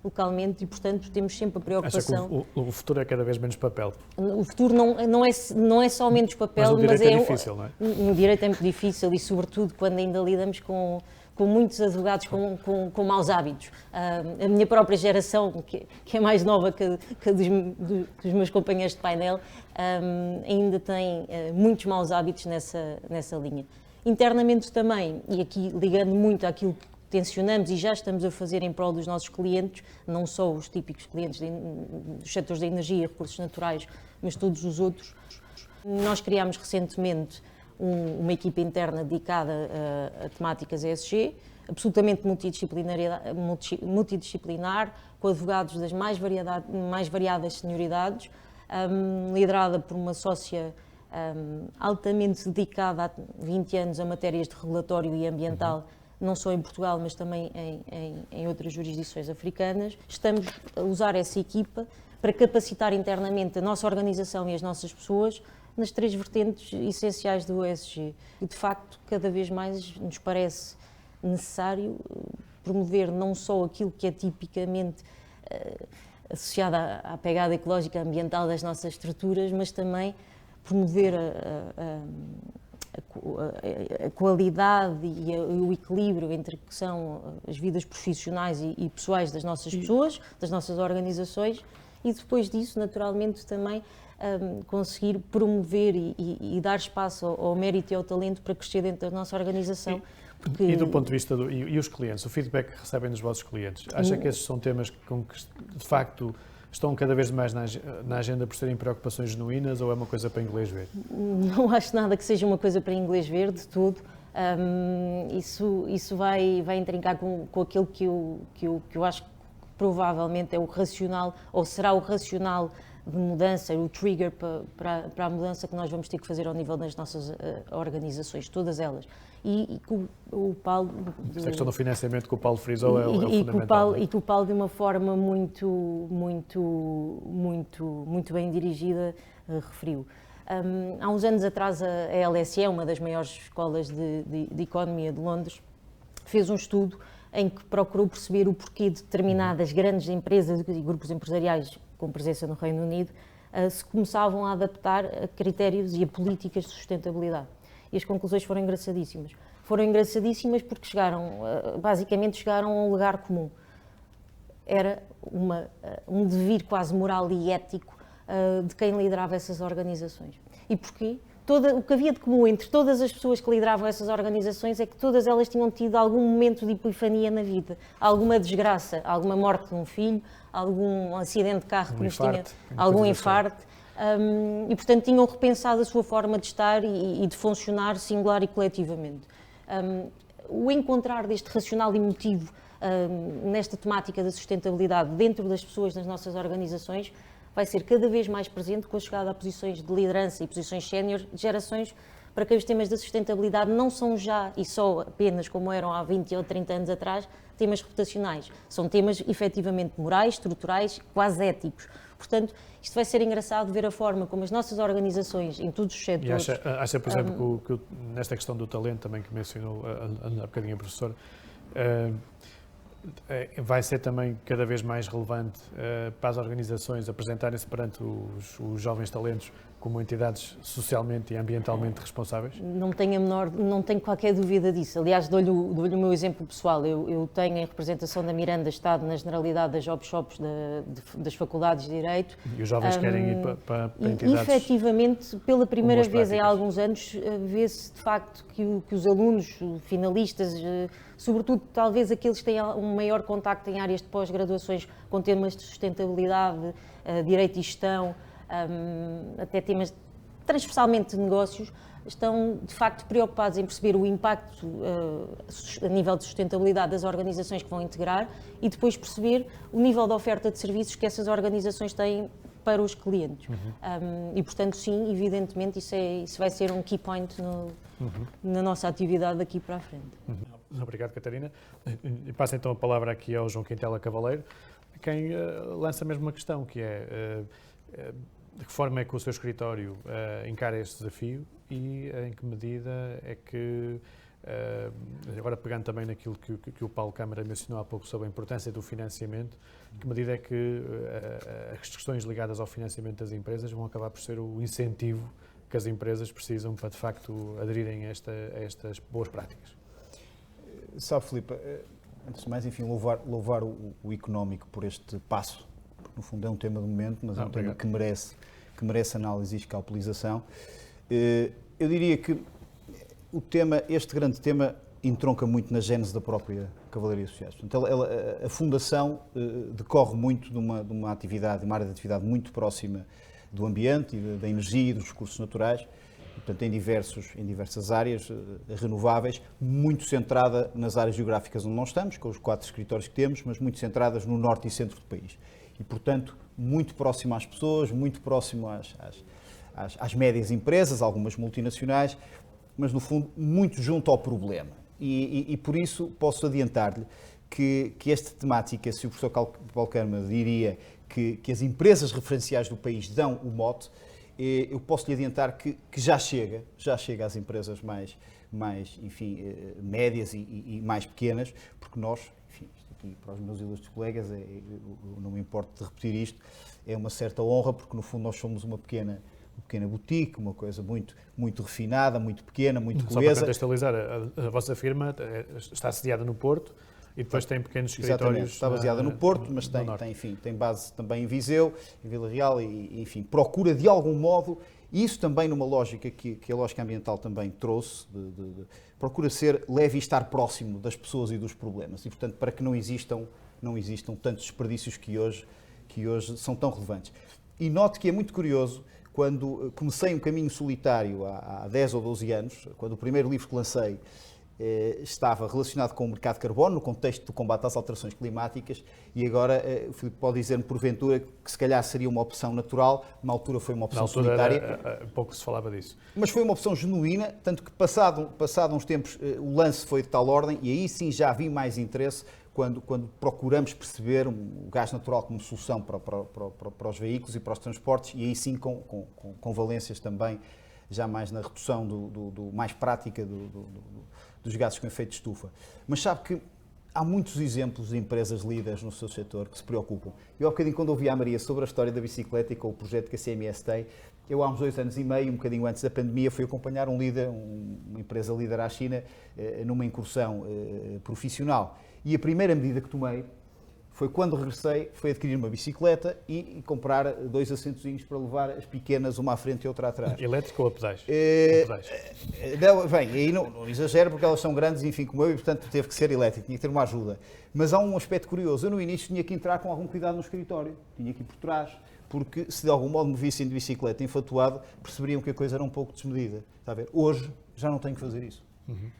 localmente e, portanto, temos sempre a preocupação... Acha que o futuro é cada vez menos papel? O futuro não é só menos papel, mas no direito é difícil, não é? No direito é muito difícil e, sobretudo, quando ainda lidamos com muitos advogados com maus hábitos. A minha própria geração, que é mais nova que dos meus companheiros de painel, ainda tem muitos maus hábitos nessa linha. Internamente também, e aqui ligando muito àquilo que tensionamos e já estamos a fazer em prol dos nossos clientes, não só os típicos clientes dos setores da energia e recursos naturais, mas todos os outros. Nós criámos recentemente uma equipa interna dedicada a temáticas ESG, absolutamente multidisciplinar, com advogados das mais variadas senioridades, liderada por uma sócia altamente dedicada há 20 anos a matérias de regulatório e ambiental, não só em Portugal, mas também em outras jurisdições africanas. Estamos a usar essa equipa para capacitar internamente a nossa organização e as nossas pessoas nas 3 vertentes essenciais do ESG. E, de facto, cada vez mais nos parece necessário promover não só aquilo que é tipicamente associado à pegada ecológica e ambiental das nossas estruturas, mas também promover a qualidade e o equilíbrio entre o que são as vidas profissionais e pessoais das nossas pessoas, das nossas organizações, e depois disso, naturalmente, também conseguir promover e dar espaço ao mérito e ao talento para crescer dentro da nossa organização. E do ponto de vista e os clientes, o feedback que recebem dos vossos clientes, acha que esses são temas com que, de facto, estão cada vez mais na agenda por serem preocupações genuínas ou é uma coisa para inglês ver? Não acho nada que seja uma coisa para inglês ver, de tudo. Isso vai intrincar com aquilo que eu acho que provavelmente é o racional, ou será o racional de mudança, o trigger para a mudança que nós vamos ter que fazer ao nível das nossas organizações, todas elas. E que o Paulo... Esta questão do financiamento que o Paulo frisou é fundamental. E que o Paulo, de uma forma muito bem dirigida, referiu. Há uns anos atrás, a LSE, uma das maiores escolas de economia de Londres, fez um estudo em que procurou perceber o porquê de determinadas grandes empresas e grupos empresariais com presença no Reino Unido se começavam a adaptar a critérios e a políticas de sustentabilidade. E as conclusões foram engraçadíssimas. Foram engraçadíssimas porque basicamente chegaram a um lugar comum. Era um dever quase moral e ético de quem liderava essas organizações. E porquê? O que havia de comum entre todas as pessoas que lideravam essas organizações é que todas elas tinham tido algum momento de epifania na vida, alguma desgraça, alguma morte de um filho, algum acidente de carro que nos tinha, algum infarto, e portanto tinham repensado a sua forma de estar e de funcionar singular e coletivamente. O encontrar deste racional emotivo nesta temática da sustentabilidade dentro das pessoas nas nossas organizações vai ser cada vez mais presente com a chegada a posições de liderança e posições sénior de gerações para que os temas da sustentabilidade não são já e só apenas como eram há 20 ou 30 anos atrás, temas reputacionais. São temas efetivamente morais, estruturais, quase éticos. Portanto, isto vai ser engraçado ver a forma como as nossas organizações, em todos os setores... E acha por exemplo, que nesta questão do talento, também que mencionou há bocadinho a professora, vai ser também cada vez mais relevante para as organizações apresentarem-se perante os jovens talentos como entidades socialmente e ambientalmente responsáveis? Não tenho qualquer dúvida disso. Aliás, dou-lhe o meu exemplo pessoal. Eu tenho em representação da Miranda estado na generalidade das job shops das faculdades de Direito. E os jovens querem ir para entidades... E, efetivamente, pela primeira vez em alguns anos, vê-se de facto que os alunos finalistas, sobretudo talvez aqueles que têm um maior contacto em áreas de pós-graduações com temas de sustentabilidade, direito e gestão, até temas transversalmente de negócios, estão de facto preocupados em perceber o impacto a nível de sustentabilidade das organizações que vão integrar e depois perceber o nível de oferta de serviços que essas organizações têm para os clientes. E portanto, sim, evidentemente, isso vai ser um key point na nossa atividade daqui para a frente. Obrigado, Catarina. E passo então a palavra aqui ao João Quintela Cavaleiro, quem lança a mesma questão, que é de que forma é que o seu escritório encara este desafio e em que medida é que, agora pegando também naquilo que o Paulo Câmara mencionou há pouco sobre a importância do financiamento, em que medida é que as questões ligadas ao financiamento das empresas vão acabar por ser o incentivo que as empresas precisam para de facto aderirem a estas boas práticas? Sabe, Filipe, antes de mais, enfim, louvar o económico por este passo, porque no fundo é um tema do momento, mas é um tema que merece análise e escalpelização. Eu diria que este grande tema entronca muito na gênese da própria Cavalaria Associados. Portanto, a fundação decorre muito de uma atividade, uma área de atividade muito próxima do ambiente, da energia e dos recursos naturais, portanto, em diversas áreas renováveis, muito centrada nas áreas geográficas onde nós estamos, com os 4 escritórios que temos, mas muito centradas no norte e centro do país. E, portanto, muito próximo às pessoas, muito próximo às médias empresas, algumas multinacionais, mas, no fundo, muito junto ao problema. E por isso, posso adiantar-lhe que esta temática, se o professor Paulo Câmara diria que as empresas referenciais do país dão o mote, eu posso lhe adiantar que já chega às empresas mais enfim, médias e mais pequenas, porque nós, enfim, isto aqui para os meus ilustres colegas, eu não me importo de repetir isto, é uma certa honra, porque no fundo nós somos uma pequena boutique, uma coisa muito refinada, muito pequena, muito coesa. Só para contextualizar, a vossa firma está sediada no Porto e depois tem pequenos escritórios. Exatamente, está baseada no Porto, mas tem base também em Viseu, em Vila Real e enfim, procura de algum modo, e isso também numa lógica que a lógica ambiental também trouxe, procura ser leve e estar próximo das pessoas e dos problemas, e portanto para que não existam tantos desperdícios que hoje são tão relevantes. E note que é muito curioso, quando comecei um caminho solitário há 10 ou 12 anos, quando o primeiro livro que lancei estava relacionado com o mercado de carbono, no contexto do combate às alterações climáticas, e agora o Filipe pode dizer-me, porventura, que se calhar seria uma opção natural, na altura foi uma opção solitária. Pouco se falava disso. Mas foi uma opção genuína, tanto que passado uns tempos o lance foi de tal ordem, e aí sim já vi mais interesse quando procuramos perceber o gás natural como solução para os veículos e para os transportes, e aí sim com valências também, já mais na redução mais prática dos gases com efeito de estufa. Mas sabe que há muitos exemplos de empresas líderes no seu setor que se preocupam. Eu há bocadinho, quando ouvi a Maria sobre a história da bicicleta e com o projeto que a CMS tem, eu há uns 2 anos e meio, um bocadinho antes da pandemia, fui acompanhar uma empresa líder à China numa incursão profissional. E a primeira medida que tomei foi, quando regressei, foi adquirir uma bicicleta e comprar 2 assentozinhos para levar as pequenas, uma à frente e outra atrás. Elétrico ou a pedais? Bem, aí não exagero, porque elas são grandes, enfim, como eu, e portanto teve que ser elétrico, tinha que ter uma ajuda. Mas há um aspecto curioso, eu no início tinha que entrar com algum cuidado no escritório, tinha que ir por trás, porque se de algum modo me vissem de bicicleta enfatuado, perceberiam que a coisa era um pouco desmedida. Está a ver? Hoje já não tenho que fazer isso.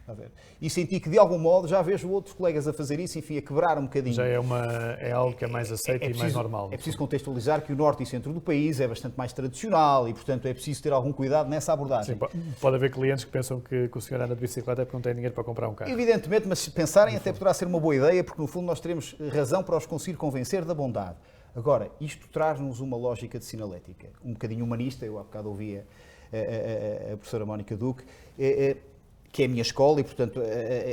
Está a ver? E senti que de algum modo já vejo outros colegas a fazer isso, enfim, a quebrar um bocadinho. Já é algo que é mais aceito e mais normal. É preciso contextualizar que o norte e centro do país é bastante mais tradicional e, portanto, é preciso ter algum cuidado nessa abordagem. Sim, pode haver clientes que pensam que o senhor anda de bicicleta é porque não tem dinheiro para comprar um carro. Evidentemente, mas se pensarem até poderá ser uma boa ideia, porque no fundo nós teremos razão para os conseguir convencer da bondade. Agora, isto traz-nos uma lógica de sinalética, um bocadinho humanista. Eu há bocado ouvia a professora Mónica Duque, que é a minha escola, e portanto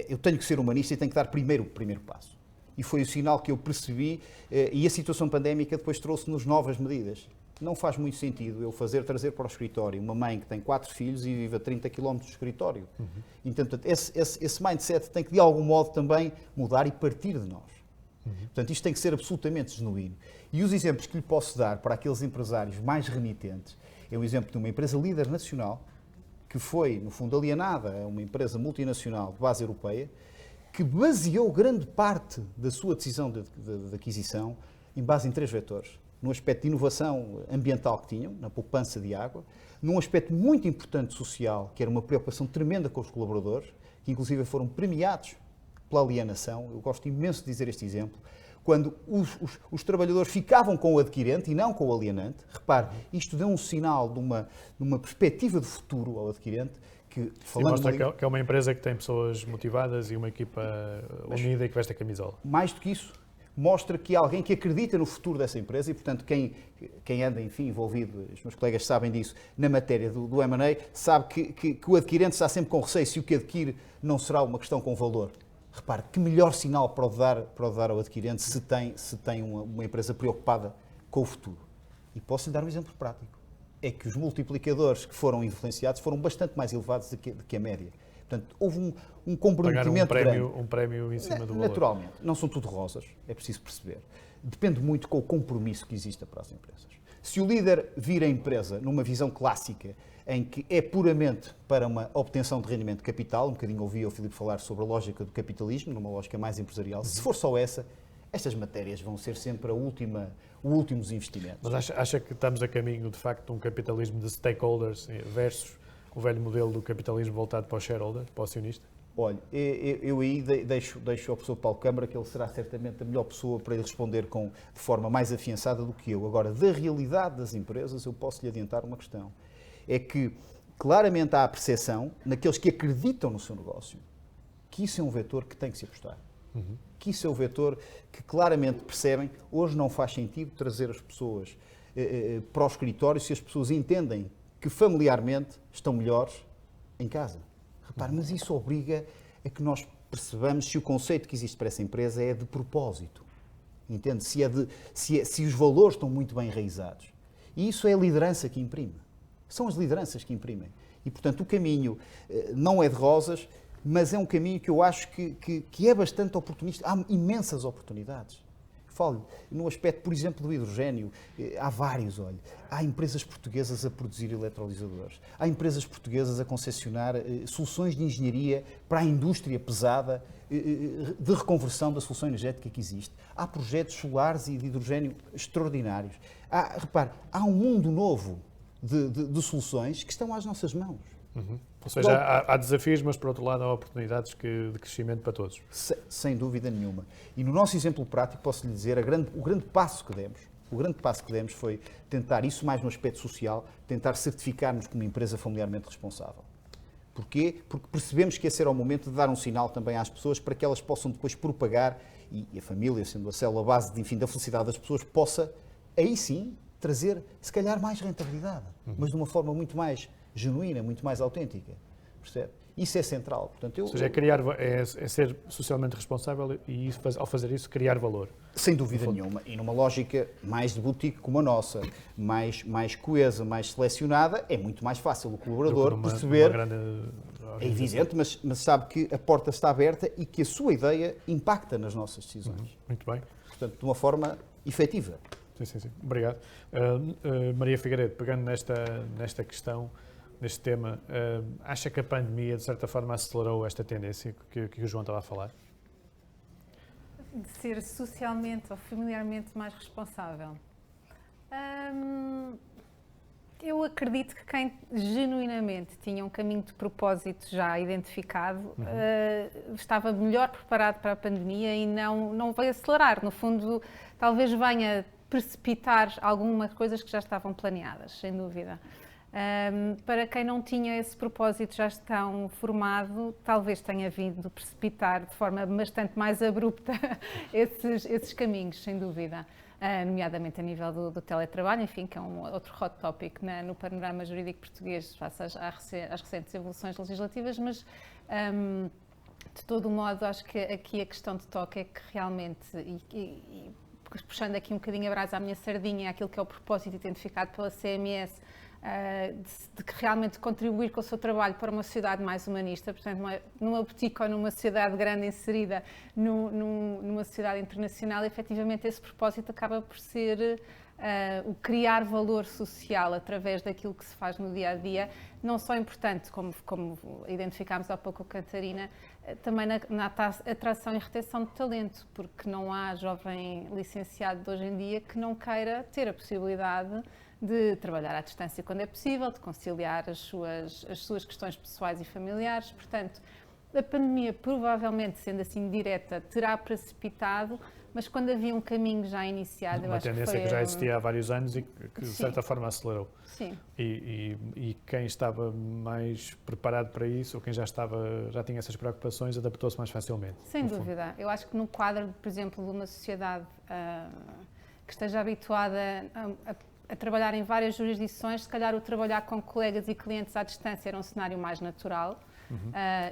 eu tenho que ser humanista e tenho que dar primeiro o primeiro passo. E foi o sinal que eu percebi, e a situação pandémica depois trouxe-nos novas medidas. Não faz muito sentido eu trazer para o escritório uma mãe que tem 4 filhos e vive a 30 km do escritório. E, portanto, esse mindset tem que de algum modo também mudar e partir de nós. Portanto, isto tem que ser absolutamente genuíno. E os exemplos que lhe posso dar para aqueles empresários mais remitentes é um exemplo de uma empresa líder nacional, que foi, no fundo, alienada a uma empresa multinacional de base europeia, que baseou grande parte da sua decisão de aquisição em base em 3 vetores. No aspecto de inovação ambiental que tinham, na poupança de água, num aspecto muito importante social, que era uma preocupação tremenda com os colaboradores, que inclusive foram premiados pela alienação. Eu gosto imenso de dizer este exemplo. Quando os trabalhadores ficavam com o adquirente e não com o alienante. Repare, isto deu um sinal de uma perspectiva de futuro ao adquirente, que, falando... Sim, mostra que é uma empresa que tem pessoas motivadas e uma equipa unida e que veste a camisola. Mais do que isso, mostra que há alguém que acredita no futuro dessa empresa, e portanto quem anda, enfim, envolvido, os meus colegas sabem disso, na matéria do M&A, sabe que o adquirente está sempre com receio se o que adquire não será uma questão com valor. Repare, que melhor sinal pode dar ao adquirente se tem uma empresa preocupada com o futuro. E posso lhe dar um exemplo prático. É que os multiplicadores que foram influenciados foram bastante mais elevados do que a média. Portanto, houve um comprometimento grande. Um prémio em cima do valor. Naturalmente. Não são tudo rosas, é preciso perceber. Depende muito com o compromisso que exista para as empresas. Se o líder vir a empresa numa visão clássica, em que é puramente para uma obtenção de rendimento de capital, um bocadinho ouvi o Filipe falar sobre a lógica do capitalismo, numa lógica mais empresarial, se for só essa, estas matérias vão ser sempre o último dos investimentos. Mas acha que estamos a caminho, de facto, de um capitalismo de stakeholders versus o velho modelo do capitalismo voltado para o shareholder, para o acionista? Olha, eu aí deixo ao professor Paulo Câmara, que ele será certamente a melhor pessoa para lhe responder de forma mais afiançada do que eu. Agora, da realidade das empresas, eu posso lhe adiantar uma questão. É que claramente há a percepção, naqueles que acreditam no seu negócio, que isso é um vetor que tem que se apostar. Que isso é o vetor que claramente percebem. Hoje não faz sentido trazer as pessoas para o escritório se as pessoas entendem que familiarmente estão melhores em casa. Repare, mas isso obriga a que nós percebamos se o conceito que existe para essa empresa é de propósito. Entende? Se os valores estão muito bem enraizados. E isso é a liderança que imprime. São as lideranças que imprimem. E, portanto, o caminho não é de rosas, mas é um caminho que eu acho que é bastante oportunista. Há imensas oportunidades. Falo no aspecto, por exemplo, do hidrogénio. Há vários, olha. Há empresas portuguesas a produzir eletrolisadores. Há empresas portuguesas a concessionar soluções de engenharia para a indústria pesada de reconversão da solução energética que existe. Há projetos solares e de hidrogénio extraordinários. Repare, há um mundo novo de soluções que estão às nossas mãos. Ou seja, há desafios, mas por outro lado há oportunidades de crescimento para todos. Sem dúvida nenhuma. E no nosso exemplo prático, posso lhe dizer, o grande passo que demos. O grande passo que demos foi tentar, isso mais no aspecto social, tentar certificar-nos como empresa familiarmente responsável. Porquê? Porque percebemos que esse era o momento de dar um sinal também às pessoas para que elas possam depois propagar e a família, sendo a célula base da felicidade das pessoas, possa aí sim trazer, se calhar, mais rentabilidade, mas de uma forma muito mais genuína, muito mais autêntica. Percebe? Isso é central. Portanto, Ou seja, é ser socialmente responsável e, ao fazer isso, criar valor. Sem dúvida nenhuma. E numa lógica mais de boutique como a nossa, mais coesa, mais selecionada, é muito mais fácil o colaborador perceber. É evidente, mas sabe que a porta está aberta e que a sua ideia impacta nas nossas decisões. Muito bem. Portanto, de uma forma efetiva. Sim. Obrigado. Maria Figueiredo, pegando nesta questão, neste tema, acha que a pandemia, de certa forma, acelerou esta tendência que o João estava a falar? De ser socialmente ou familiarmente mais responsável. Eu acredito que quem genuinamente tinha um caminho de propósito já identificado estava melhor preparado para a pandemia e não veio acelerar. No fundo, talvez venha precipitar algumas coisas que já estavam planeadas, sem dúvida. Para quem não tinha esse propósito já tão formado, talvez tenha vindo precipitar de forma bastante mais abrupta esses caminhos, sem dúvida. Nomeadamente a nível do teletrabalho, enfim, que é um outro hot topic no panorama jurídico português face às recentes evoluções legislativas, mas de todo modo acho que aqui a questão de toque é que realmente, puxando aqui um bocadinho a brasa à minha sardinha, aquilo que é o propósito identificado pela CMS, de que realmente contribuir com o seu trabalho para uma sociedade mais humanista, portanto, numa boutique ou numa sociedade grande inserida numa sociedade internacional, efetivamente esse propósito acaba por ser o criar valor social através daquilo que se faz no dia-a-dia, não só importante, como identificámos há pouco com a Catarina, também na atração e retenção de talento, porque não há jovem licenciado de hoje em dia que não queira ter a possibilidade de trabalhar à distância quando é possível, de conciliar as suas questões pessoais e familiares. Portanto, a pandemia, provavelmente, sendo assim direta, terá precipitado, mas quando havia um caminho já iniciado, eu acho que foi... Uma tendência que já existia há vários anos e que de certa forma acelerou. Sim. E quem estava mais preparado para isso, ou quem já tinha essas preocupações, adaptou-se mais facilmente. Sem dúvida. Eu acho que no quadro, por exemplo, de uma sociedade que esteja habituada a trabalhar em várias jurisdições, se calhar o trabalhar com colegas e clientes à distância era um cenário mais natural.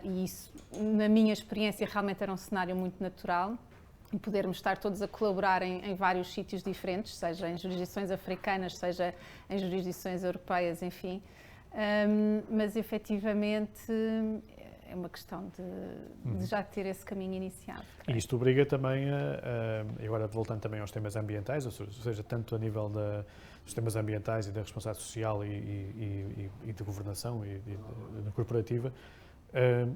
E isso, na minha experiência, realmente era um cenário muito natural. E podermos estar todos a colaborar em vários sítios diferentes, seja em jurisdições africanas, seja em jurisdições europeias, enfim. Mas, efetivamente, é uma questão de já ter esse caminho iniciado. E isto obriga também e agora voltando também aos temas ambientais, ou seja, tanto a nível dos temas ambientais e da responsabilidade social e de governação e corporativa,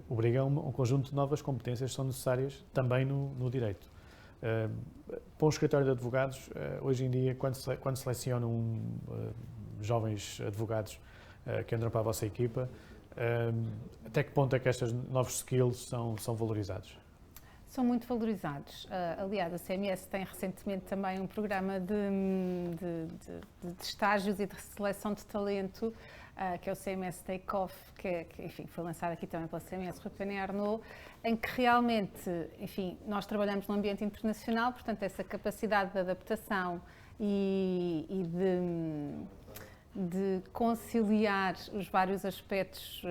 obriga a um conjunto de novas competências que são necessárias também no direito. Para um escritório de advogados, hoje em dia, quando selecionam jovens advogados que entram para a vossa equipa, até que ponto é que estes novos skills são valorizados? São muito valorizados. Aliás, a CMS tem recentemente também um programa de estágios e de seleção de talento, que é o CMS Take Off, que enfim, foi lançado aqui também pela CMS Rui Pena Arnaud, em que realmente, enfim, nós trabalhamos no ambiente internacional, portanto, essa capacidade de adaptação e de conciliar os vários aspectos,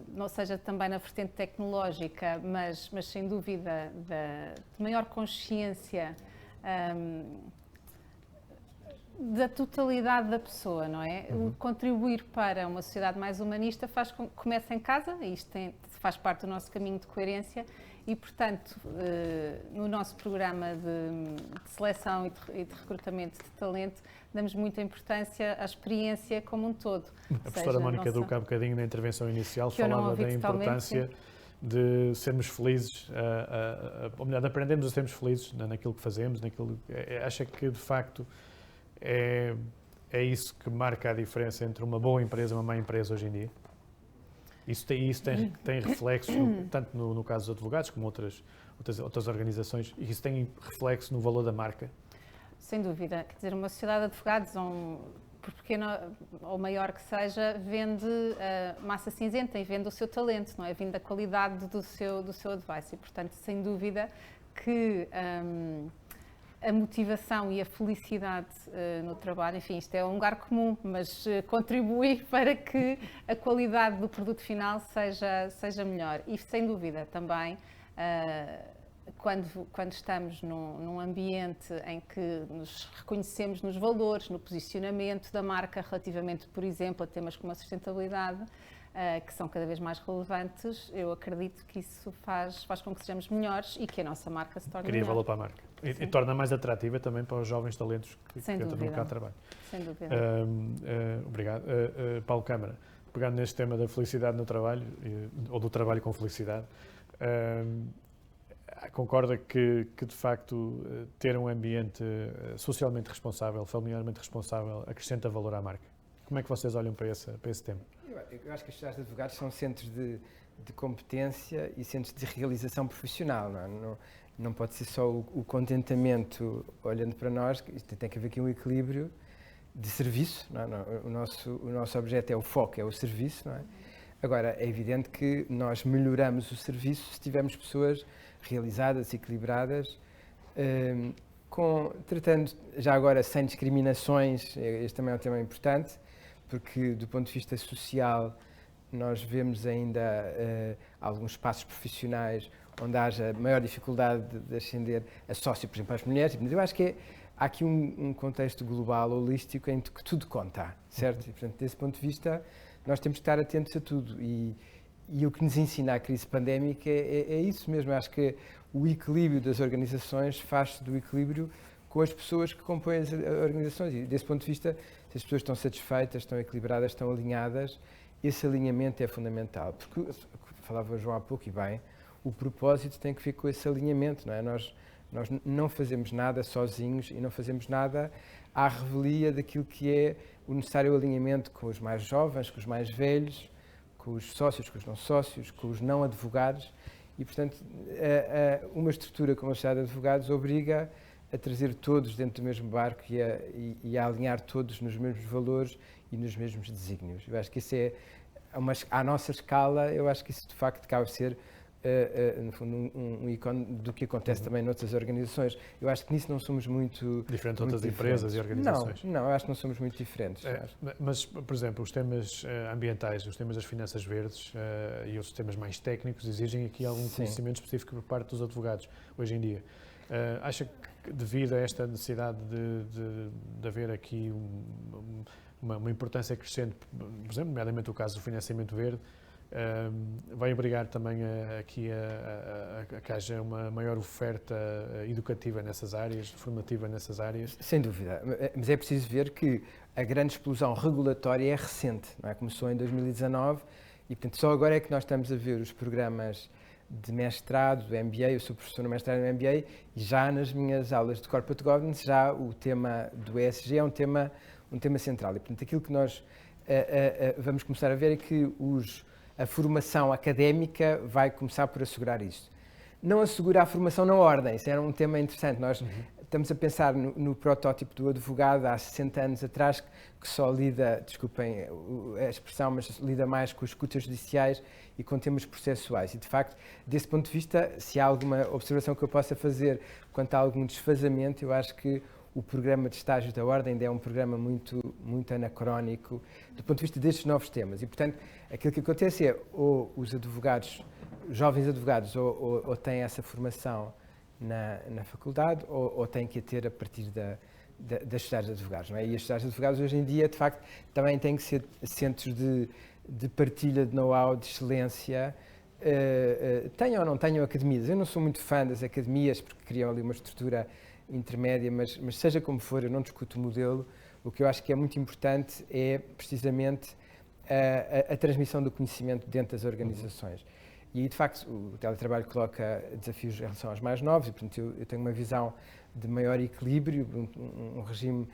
não seja também na vertente tecnológica, mas sem dúvida de maior consciência da totalidade da pessoa, não é? O contribuir para uma sociedade mais humanista começa em casa, e isto faz parte do nosso caminho de coerência, e, portanto, no nosso programa de seleção e de recrutamento de talento, damos muita importância à experiência como um todo. A professora Mónica Duque, há bocadinho na intervenção inicial, que falava da importância de sermos felizes, ou melhor, de aprendermos a sermos felizes naquilo que fazemos, acha que, de facto, é é isso que marca a diferença entre uma boa empresa e uma má empresa hoje em dia? Isso tem reflexos, tanto no caso dos advogados como outras organizações, e isso tem reflexo no valor da marca? Sem dúvida. Quer dizer, uma sociedade de advogados, por pequena ou maior que seja, vende massa cinzenta e vende o seu talento, não é? Vende a qualidade do seu advice. E, portanto, sem dúvida que a motivação e a felicidade no trabalho, enfim, isto é um lugar comum, mas contribui para que a qualidade do produto final seja melhor. E, sem dúvida, também, quando estamos num ambiente em que nos reconhecemos nos valores, no posicionamento da marca relativamente, por exemplo, a temas como a sustentabilidade, que são cada vez mais relevantes, eu acredito que isso faz com que sejamos melhores e que a nossa marca se torne Cria melhor. valor para a marca. E torna mais atrativa também para os jovens talentos que entram no mercado de trabalho. Sem dúvida. Obrigado. Paulo Câmara, pegando neste tema da felicidade no trabalho, ou do trabalho com felicidade, concorda que de facto ter um ambiente socialmente responsável, familiarmente responsável, acrescenta valor à marca? Como é que vocês olham para esse tema? Eu acho que as sociedades de advogados são centros de competência e centros de realização profissional. Não pode ser só o contentamento olhando para nós, tem que haver aqui um equilíbrio de serviço. O nosso objeto é o foco, é o serviço. Não é? Agora, é evidente que nós melhoramos o serviço se tivermos pessoas realizadas, equilibradas, tratando já agora sem discriminações. Este também é um tema importante, porque do ponto de vista social nós vemos ainda alguns espaços profissionais onde haja maior dificuldade de ascender a sócio, por exemplo, às mulheres. Mas eu acho que há aqui um contexto global, holístico, em que tudo conta, certo? E, portanto, desse ponto de vista, nós temos que estar atentos a tudo. E o que nos ensina a crise pandémica é isso mesmo. Eu acho que o equilíbrio das organizações faz-se do equilíbrio com as pessoas que compõem as organizações. E, desse ponto de vista, se as pessoas estão satisfeitas, estão equilibradas, estão alinhadas, esse alinhamento é fundamental. Porque, falava o João há pouco, e bem, o propósito tem que vir com esse alinhamento, não é? Nós não fazemos nada sozinhos e não fazemos nada à revelia daquilo que é o necessário alinhamento com os mais jovens, com os mais velhos, com os sócios, com os não sócios, com os não advogados. E, portanto, uma estrutura como a Sociedade de Advogados obriga a trazer todos dentro do mesmo barco e a alinhar todos nos mesmos valores e nos mesmos desígnios. Eu acho que isso à nossa escala, eu acho que isso de facto cabe ser, no fundo, um ícone do que acontece também noutras organizações. Eu acho que nisso não somos muito diferente de outras empresas e organizações. Não, eu acho que não somos muito diferentes. Mas, por exemplo, os temas ambientais, os temas das finanças verdes e outros temas mais técnicos exigem aqui algum conhecimento específico por parte dos advogados hoje em dia. Acha que devido a esta necessidade de haver aqui uma importância crescente, por exemplo, nomeadamente o caso do financiamento verde, vai obrigar também a que haja uma maior oferta educativa nessas áreas, formativa nessas áreas? Sem dúvida, mas é preciso ver que a grande explosão regulatória é recente, não é? Começou em 2019 e, portanto, só agora é que nós estamos a ver os programas de mestrado, do MBA. Eu sou professor no mestrado no MBA e já nas minhas aulas de Corporate Governance já o tema do ESG é um tema central. E, portanto, aquilo que nós vamos começar a ver é que a formação académica vai começar por assegurar isso. Não assegura a formação na ordem, isso era um tema interessante. Nós estamos a pensar no protótipo do advogado há 60 anos atrás, que só lida, desculpem a expressão, mas lida mais com as escutas judiciais e com temas processuais. E, de facto, desse ponto de vista, se há alguma observação que eu possa fazer quanto a algum desfazamento, eu acho que o programa de estágios da Ordem ainda é um programa muito anacrónico do ponto de vista destes novos temas. E, portanto, aquilo que acontece é ou os advogados, jovens advogados, ou têm essa formação na faculdade ou têm que a ter a partir das sociedades de advogados. Não é? E as sociedades de advogados hoje em dia, de facto, também têm que ser centros de partilha de know-how, de excelência. Tenham ou não tenham academias. Eu não sou muito fã das academias porque criam ali uma estrutura intermédia, mas seja como for, eu não discuto o modelo. O que eu acho que é muito importante é precisamente a transmissão do conhecimento dentro das organizações. E aí, de facto, o teletrabalho coloca desafios em relação aos mais novos e, portanto, eu tenho uma visão de maior equilíbrio, um regime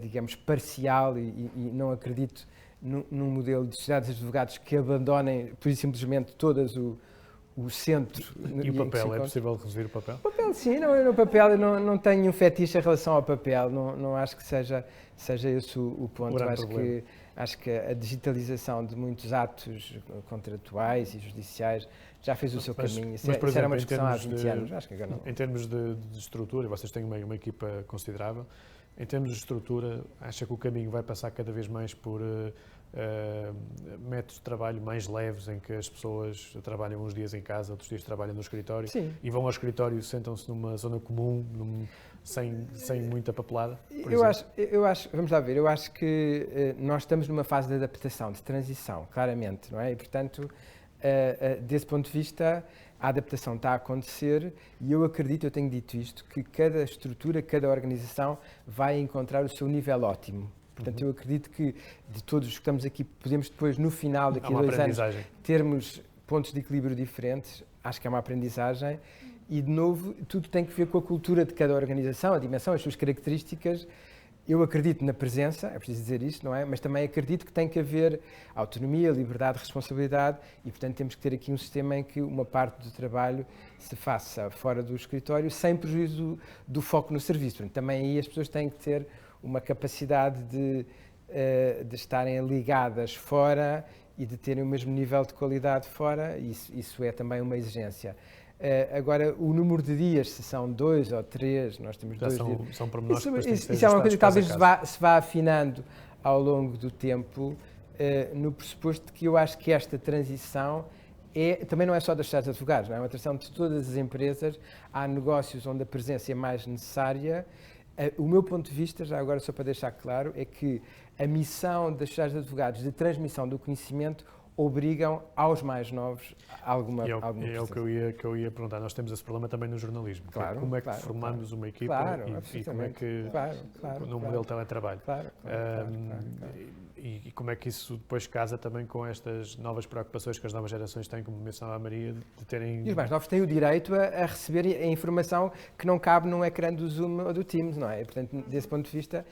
digamos, parcial e não acredito num modelo de sociedades de advogados que abandonem, por simplesmente, todas o centro. E o papel? É possível reduzir o papel? O papel, sim. No papel eu não tenho um fetiche em relação ao papel. Não acho que seja esse o ponto. Acho que a digitalização de muitos atos contratuais e judiciais já fez o seu caminho. Isso era uma discussão há 20 anos. Acho que agora não. Em termos de estrutura, vocês têm uma equipa considerável. Em termos de estrutura, acha que o caminho vai passar cada vez mais por métodos de trabalho mais leves, em que as pessoas trabalham uns dias em casa, outros dias trabalham no escritório? Sim. E vão ao escritório, sentam-se numa zona comum, sem muita papelada? Eu acho, vamos lá ver, eu acho que nós estamos numa fase de adaptação, de transição, claramente, não é? E, portanto, desse ponto de vista, a adaptação está a acontecer e eu acredito, eu tenho dito isto, que cada estrutura, cada organização vai encontrar o seu nível ótimo. Portanto, eu acredito que de todos os que estamos aqui, podemos depois, no final, daqui a 2 anos, termos pontos de equilíbrio diferentes. Acho que é uma aprendizagem. E, de novo, tudo tem que ver com a cultura de cada organização, a dimensão, as suas características. Eu acredito na presença, é preciso dizer isto, não é? Mas também acredito que tem que haver autonomia, liberdade, responsabilidade e, portanto, temos que ter aqui um sistema em que uma parte do trabalho se faça fora do escritório, sem prejuízo do foco no serviço. Portanto, também aí as pessoas têm que ter uma capacidade de estarem ligadas fora e de terem o mesmo nível de qualidade fora. Isso é também uma exigência. Agora, o número de dias, se são 2 ou 3, nós temos 2 dias. São pormenores que depois têm que ser isso é uma coisa que talvez ajustados se vá afinando ao longo do tempo, no pressuposto de que eu acho que esta transição também não é só das sociedades de advogados, não é uma transição de todas as empresas. Há negócios onde a presença é mais necessária. O meu ponto de vista, já agora só para deixar claro, é que a missão das sociedades de advogados de transmissão do conhecimento obrigam aos mais novos alguma é o que eu ia perguntar. Nós temos esse problema também no jornalismo. Claro, como é que formamos uma equipa e como é que no modelo de teletrabalho. E como é que isso depois casa também com estas novas preocupações que as novas gerações têm, como mencionava a Maria, de terem... E os mais novos têm o direito a receber a informação que não cabe num ecrã do Zoom ou do Teams, não é? E, portanto, desse ponto de vista,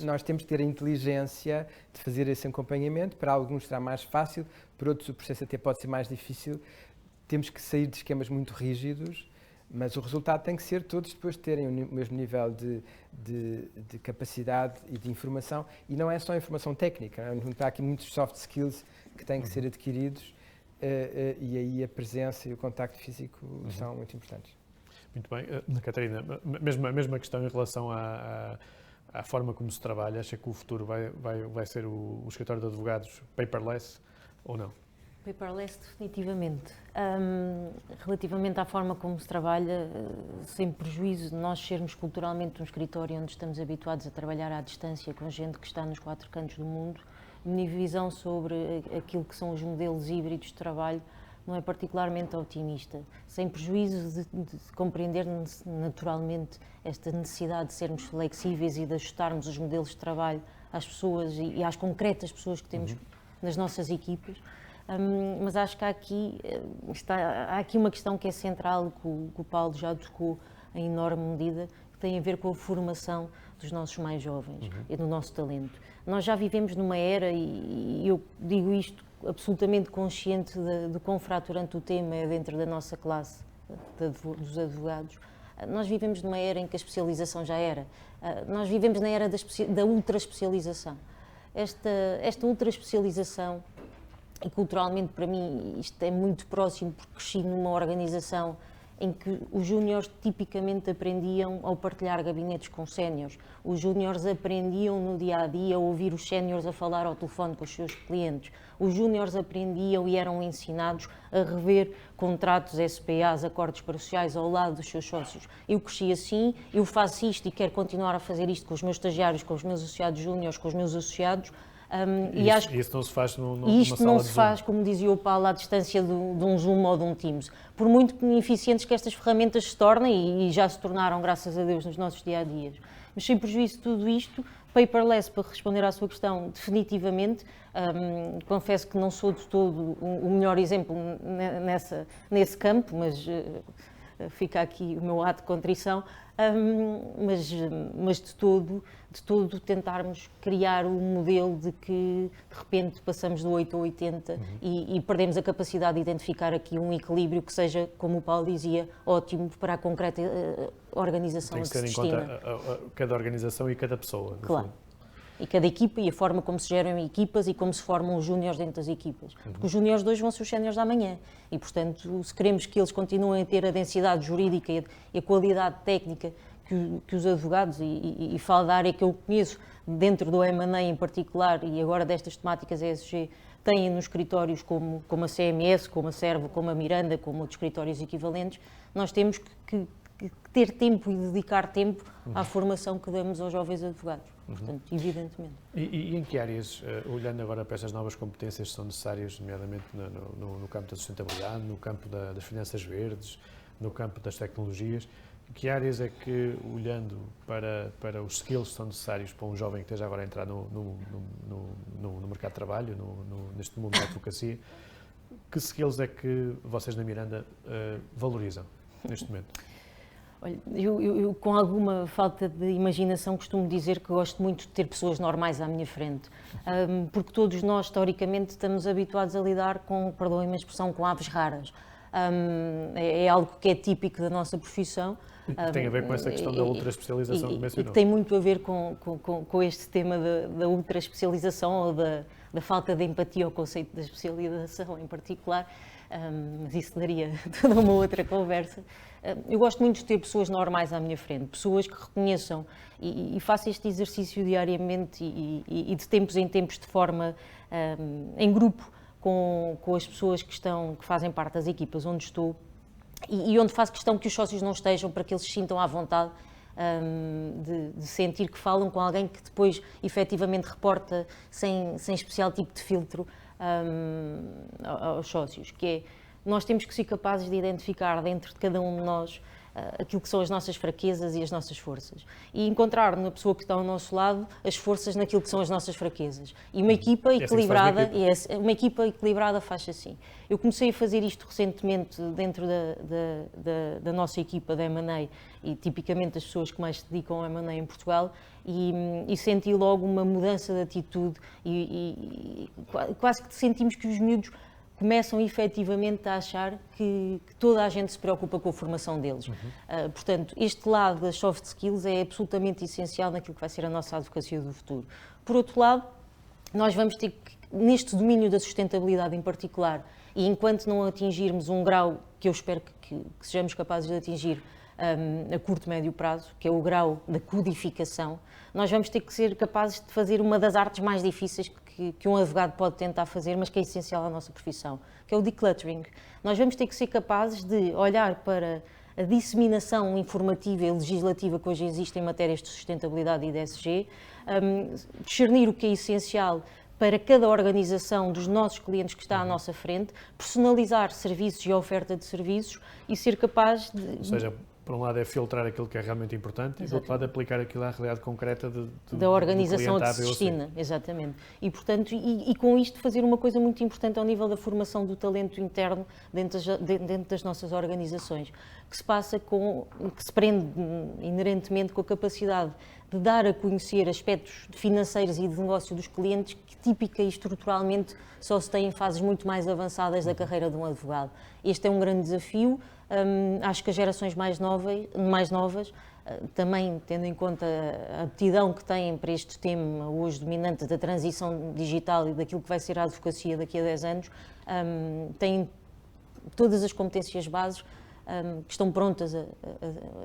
nós temos que ter a inteligência de fazer esse acompanhamento. Para alguns será mais fácil, para outros o processo até pode ser mais difícil. Temos que sair de esquemas muito rígidos, mas o resultado tem que ser todos depois terem o mesmo nível de capacidade e de informação. E não é só informação técnica, há aqui muitos soft skills que têm que ser adquiridos e aí a presença e o contacto físico são muito importantes. Muito bem. Catarina, a mesma questão em relação à forma como se trabalha. Acha que o futuro vai ser o escritório de advogados paperless ou não? Paperless, definitivamente. Relativamente à forma como se trabalha, sem prejuízo de nós sermos culturalmente um escritório onde estamos habituados a trabalhar à distância com gente que está nos 4 cantos do mundo, minha visão sobre aquilo que são os modelos híbridos de trabalho não é particularmente otimista. Sem prejuízo de compreender naturalmente esta necessidade de sermos flexíveis e de ajustarmos os modelos de trabalho às pessoas e às concretas pessoas que temos nas nossas equipas. Mas acho que há aqui uma questão que é central, que o Paulo já tocou em enorme medida, que tem a ver com a formação dos nossos mais jovens e do nosso talento. Nós já vivemos numa era, e eu digo isto absolutamente consciente do quão fraturante o tema é dentro da nossa classe dos advogados. Nós vivemos numa era em que a especialização já era. Nós vivemos na era da ultra-especialização. Esta ultra-especialização, e culturalmente para mim isto é muito próximo, porque cresci numa organização em que os júniores tipicamente aprendiam ao partilhar gabinetes com séniores. Os júniores aprendiam no dia-a-dia a ouvir os séniores a falar ao telefone com os seus clientes. Os júniores aprendiam e eram ensinados a rever contratos, SPAs, acordos parciais ao lado dos seus sócios. Eu cresci assim, eu faço isto e quero continuar a fazer isto com os meus estagiários, com os meus associados júniores, com os meus associados. Isso não se faz numa sala isto não se de faz, Zoom. como dizia o Paulo, à distância de um Zoom ou de um Teams. Por muito ineficientes que estas ferramentas se tornem, e já se tornaram, graças a Deus, nos nossos dia-a-dias. Mas sem prejuízo de tudo isto, paperless, para responder à sua questão, definitivamente, confesso que não sou de todo o melhor exemplo nesse campo, mas fica aqui o meu ato de contrição. mas de todo tentarmos criar um modelo de que de repente passamos do 8 ao 80 e perdemos a capacidade de identificar aqui um equilíbrio que seja, como o Paulo dizia, ótimo para a concreta organização Tem a que que ter se em conta destina. cada organização e cada pessoa. no Claro. fundo. E cada equipa e a forma como se geram equipas e como se formam os júniores dentro das equipas. Porque os júniores de hoje vão ser os séniores da amanhã. E, portanto, se queremos que eles continuem a ter a densidade jurídica e a qualidade técnica que os advogados, e falo da área que eu conheço, dentro do M&A em particular, e agora destas temáticas ESG, têm nos escritórios como a CMS, como a Servo, como a Miranda, como outros escritórios equivalentes, nós temos que ter tempo e dedicar tempo à formação que damos aos jovens advogados. Portanto, evidentemente. E em que áreas, olhando agora para estas novas competências que são necessárias, nomeadamente no campo da sustentabilidade, no campo das finanças verdes, no campo das tecnologias, que áreas é que, olhando para os skills que são necessários para um jovem que esteja agora a entrar no mercado de trabalho, neste mundo da advocacia, que skills é que vocês na Miranda valorizam neste momento? Olha, eu, com alguma falta de imaginação, costumo dizer que gosto muito de ter pessoas normais à minha frente, porque todos nós, historicamente, estamos habituados a lidar com, perdoem-me a expressão, com aves raras. É algo que é típico da nossa profissão. Tem a ver com essa questão da ultra-especialização que mencionou. E que tem muito a ver com este tema da ultra-especialização ou da falta de empatia ao conceito da especialização em particular, mas isso daria toda uma outra conversa. Eu gosto muito de ter pessoas normais à minha frente, pessoas que reconheçam, e faço este exercício diariamente e de tempos em tempos de forma em grupo com as pessoas que fazem parte das equipas onde estou e onde faço questão que os sócios não estejam para que eles se sintam à vontade de sentir que falam com alguém que depois efetivamente reporta sem especial tipo de filtro aos sócios, que é, nós temos que ser capazes de identificar dentro de cada um de nós aquilo que são as nossas fraquezas e as nossas forças. E encontrar na pessoa que está ao nosso lado as forças naquilo que são as nossas fraquezas. E uma equipa equilibrada, uma equipa equilibrada faz assim. Eu comecei a fazer isto recentemente dentro da nossa equipa da M&A e tipicamente das pessoas que mais se dedicam ao M&A em Portugal e senti logo uma mudança de atitude e quase que sentimos que os miúdos começam efetivamente a achar que toda a gente se preocupa com a formação deles. Portanto, este lado das soft skills é absolutamente essencial naquilo que vai ser a nossa advocacia do futuro. Por outro lado, nós vamos ter que, neste domínio da sustentabilidade em particular, e enquanto não atingirmos um grau que eu espero que sejamos capazes de atingir a curto, médio prazo, que é o grau da codificação, nós vamos ter que ser capazes de fazer uma das artes mais difíceis que um advogado pode tentar fazer, mas que é essencial à nossa profissão, que é o decluttering. Nós vamos ter que ser capazes de olhar para a disseminação informativa e legislativa que hoje existe em matérias de sustentabilidade e de ESG, discernir o que é essencial para cada organização dos nossos clientes que está à nossa frente, personalizar serviços e oferta de serviços e ser capaz de... Ou seja, por um lado é filtrar aquilo que é realmente importante e, do outro lado, aplicar aquilo à realidade concreta da organização a que se destina. Exatamente. E, portanto, e com isto fazer uma coisa muito importante ao nível da formação do talento interno dentro das nossas organizações, que se prende inerentemente com a capacidade de dar a conhecer aspectos financeiros e de negócio dos clientes que típica e estruturalmente só se têm em fases muito mais avançadas da carreira de um advogado. Este é um grande desafio. Acho que as gerações mais novas, também tendo em conta a aptidão que têm para este tema hoje dominante da transição digital e daquilo que vai ser a advocacia daqui a 10 anos, têm todas as competências bases que estão prontas,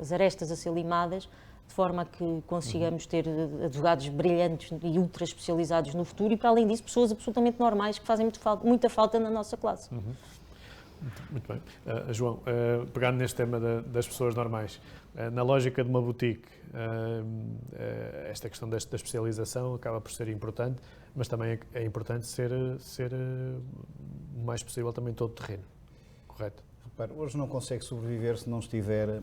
as arestas a ser limadas, de forma a que consigamos ter advogados brilhantes e ultra especializados no futuro e, para além disso, pessoas absolutamente normais que fazem muita falta na nossa classe. Muito bem. João, pegando neste tema das pessoas normais, na lógica de uma boutique, esta questão da especialização acaba por ser importante, mas também é importante ser o mais possível também todo terreno, correto? Repare, hoje não consegue sobreviver se não estiver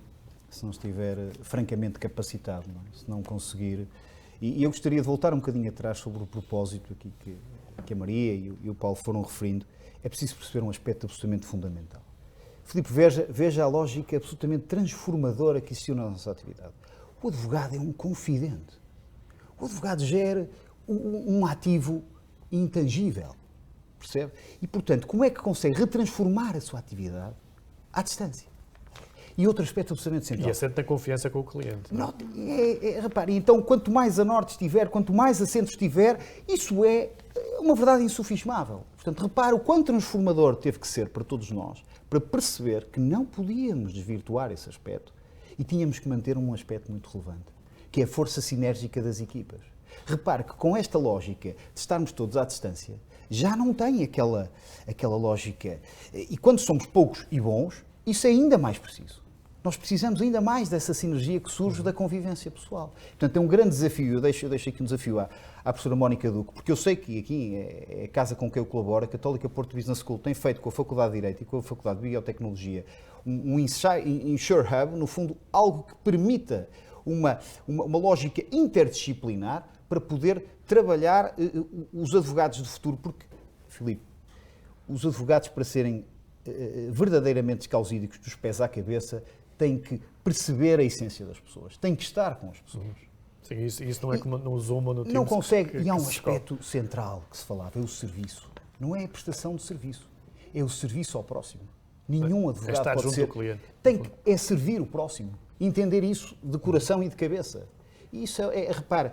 francamente capacitado, não é? Se não conseguir... E eu gostaria de voltar um bocadinho atrás sobre o propósito aqui que a Maria e o Paulo foram referindo. É preciso perceber um aspecto absolutamente fundamental. Filipe, veja a lógica absolutamente transformadora que existiu na nossa atividade. O advogado é um confidente. O advogado gera um ativo intangível, percebe? E, portanto, como é que consegue retransformar a sua atividade à distância? E outro aspecto absolutamente central. E assente na confiança com o cliente. Repare, então, quanto mais a norte estiver, quanto mais a centro estiver, isso é uma verdade insofismável. Portanto, repare o quão transformador teve que ser para todos nós, para perceber que não podíamos desvirtuar esse aspecto e tínhamos que manter um aspecto muito relevante, que é a força sinérgica das equipas. Repare que com esta lógica de estarmos todos à distância, já não tem aquela lógica. E quando somos poucos e bons, isso é ainda mais preciso. Nós precisamos ainda mais dessa sinergia que surge da convivência pessoal. Portanto, é um grande desafio. Eu deixo aqui um desafio à professora Mónica Duque, porque eu sei que aqui é a casa com quem eu colaboro, a Católica Porto Business School tem feito com a Faculdade de Direito e com a Faculdade de Biotecnologia um Insure Hub, no fundo, algo que permita uma lógica interdisciplinar para poder trabalhar os advogados do futuro, porque, Filipe, os advogados, para serem verdadeiramente escausídicos dos pés à cabeça, têm que perceber a essência das pessoas, têm que estar com as pessoas. Sim, isso não é como no Zoom ou no Teams. Não consegue, e há um aspecto central que se falava, é o serviço. Não é a prestação de serviço, é o serviço ao próximo. Nenhum advogado estar pode junto ser... do cliente. É servir o próximo, entender isso de coração e de cabeça. E isso repare,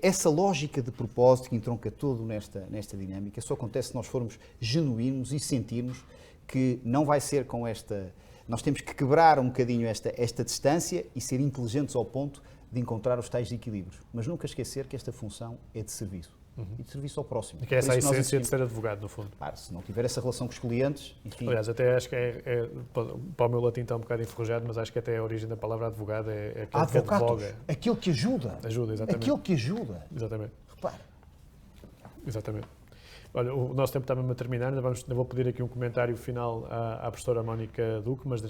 essa lógica de propósito que entronca todo nesta dinâmica só acontece se nós formos genuínos e sentirmos que não vai ser com esta... Nós temos que quebrar um bocadinho esta distância e ser inteligentes ao ponto de encontrar os tais equilíbrios. Mas nunca esquecer que esta função é de serviço. E de serviço ao próximo. E que é essa a essência de ser advogado, no fundo. Se não tiver essa relação com os clientes, enfim... Aliás, até acho que para o meu latim está um bocado enferrujado, mas acho que até a origem da palavra advogado é aquele que advoga. Aquilo que ajuda. Ajuda, exatamente. Aquilo que ajuda. Exatamente. Repare. Exatamente. Olha, o nosso tempo está mesmo a terminar, ainda vou pedir aqui um comentário final à professora Mónica Duque, mas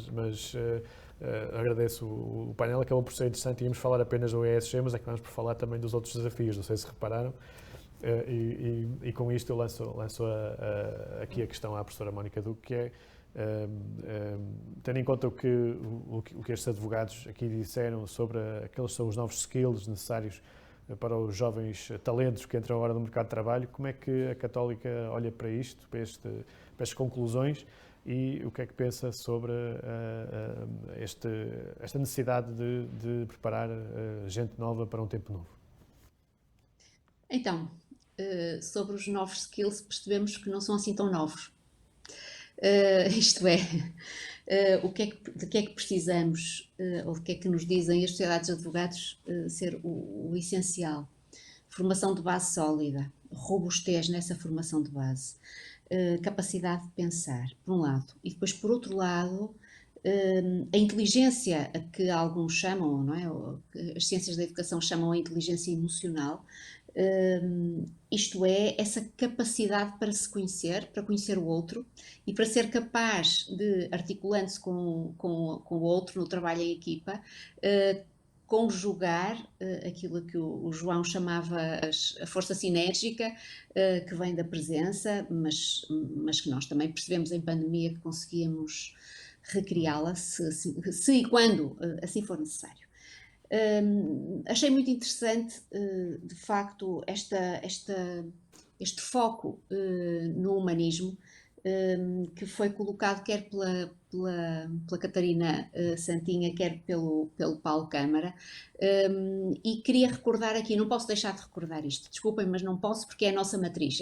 agradeço o painel, acabou por ser interessante, íamos falar apenas do ESG, mas acabamos por falar também dos outros desafios, não sei se repararam, e com isto eu lanço aqui a questão à professora Mónica Duque, que é, tendo em conta o que estes advogados aqui disseram sobre aqueles são os novos skills necessários para os jovens talentos que entram agora no mercado de trabalho, como é que a Católica olha para isto, para estas conclusões, e o que é que pensa sobre esta necessidade de preparar gente nova para um tempo novo? Então, sobre os novos skills, percebemos que não são assim tão novos. Isto é, de que é que precisamos, ou de que é que nos dizem as sociedades de advogados ser o essencial? Formação de base sólida, robustez nessa formação de base, capacidade de pensar, por um lado, e depois, por outro lado, a inteligência, a que alguns chamam, não é? As ciências da educação chamam a inteligência emocional, isto é, essa capacidade para se conhecer, para conhecer o outro e para ser capaz de, articulando-se com o outro no trabalho em equipa, conjugar aquilo que o João chamava a força sinérgica, que vem da presença, mas que nós também percebemos em pandemia que conseguíamos recriá-la se e quando assim for necessário. Achei muito interessante, de facto, este foco no humanismo que foi colocado quer pela Catarina Santinha, quer pelo Paulo Câmara, e queria recordar aqui, não posso deixar de recordar isto, desculpem, mas não posso porque é a nossa matriz